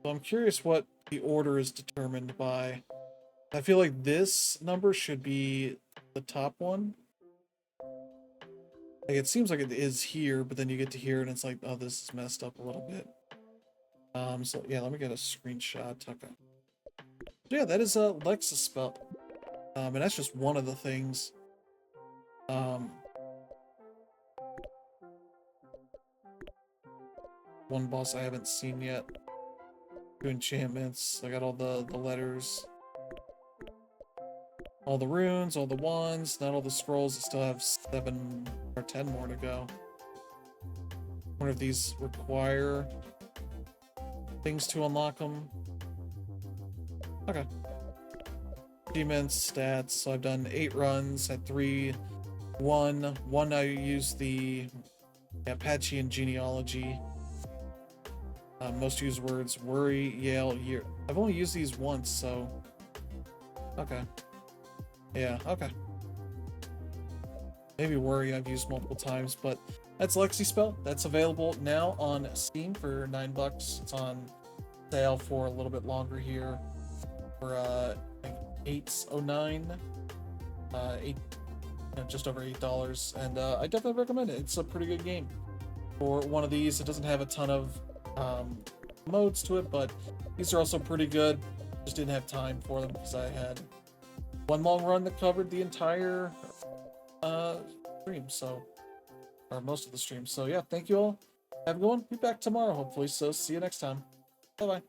So I'm curious what the order is determined by. I feel like this number should be the top one. Like, it seems like it is here, but then you get to here and it's like, oh, this is messed up a little bit. So yeah, let me get a screenshot. Okay. So yeah, that is a Lexispell. And that's just one of the things. One boss I haven't seen yet. 2 enchantments. I got all the letters. All the runes, all the wands, not all the scrolls. I still have 7 or 10 more to go. Wonder if these require things to unlock them. Okay. Achievements, stats. So I've done 8 runs, had 3, 1. One I used the Apache and genealogy. Most used words: worry, Yale, year. I've only used these once, so okay. Yeah, okay. Maybe worry I've used multiple times, but that's Lexispell. That's available now on Steam for $9. It's on sale for a little bit longer here for I think $8.09, just over $8, and I definitely recommend it. It's a pretty good game for one of these. It doesn't have a ton of modes to it, but these are also pretty good. Just didn't have time for them because I had one long run that covered the entire stream, so, or most of the stream. So yeah, thank you all. Have a good one. Be back tomorrow, hopefully. So see you next time. Bye bye.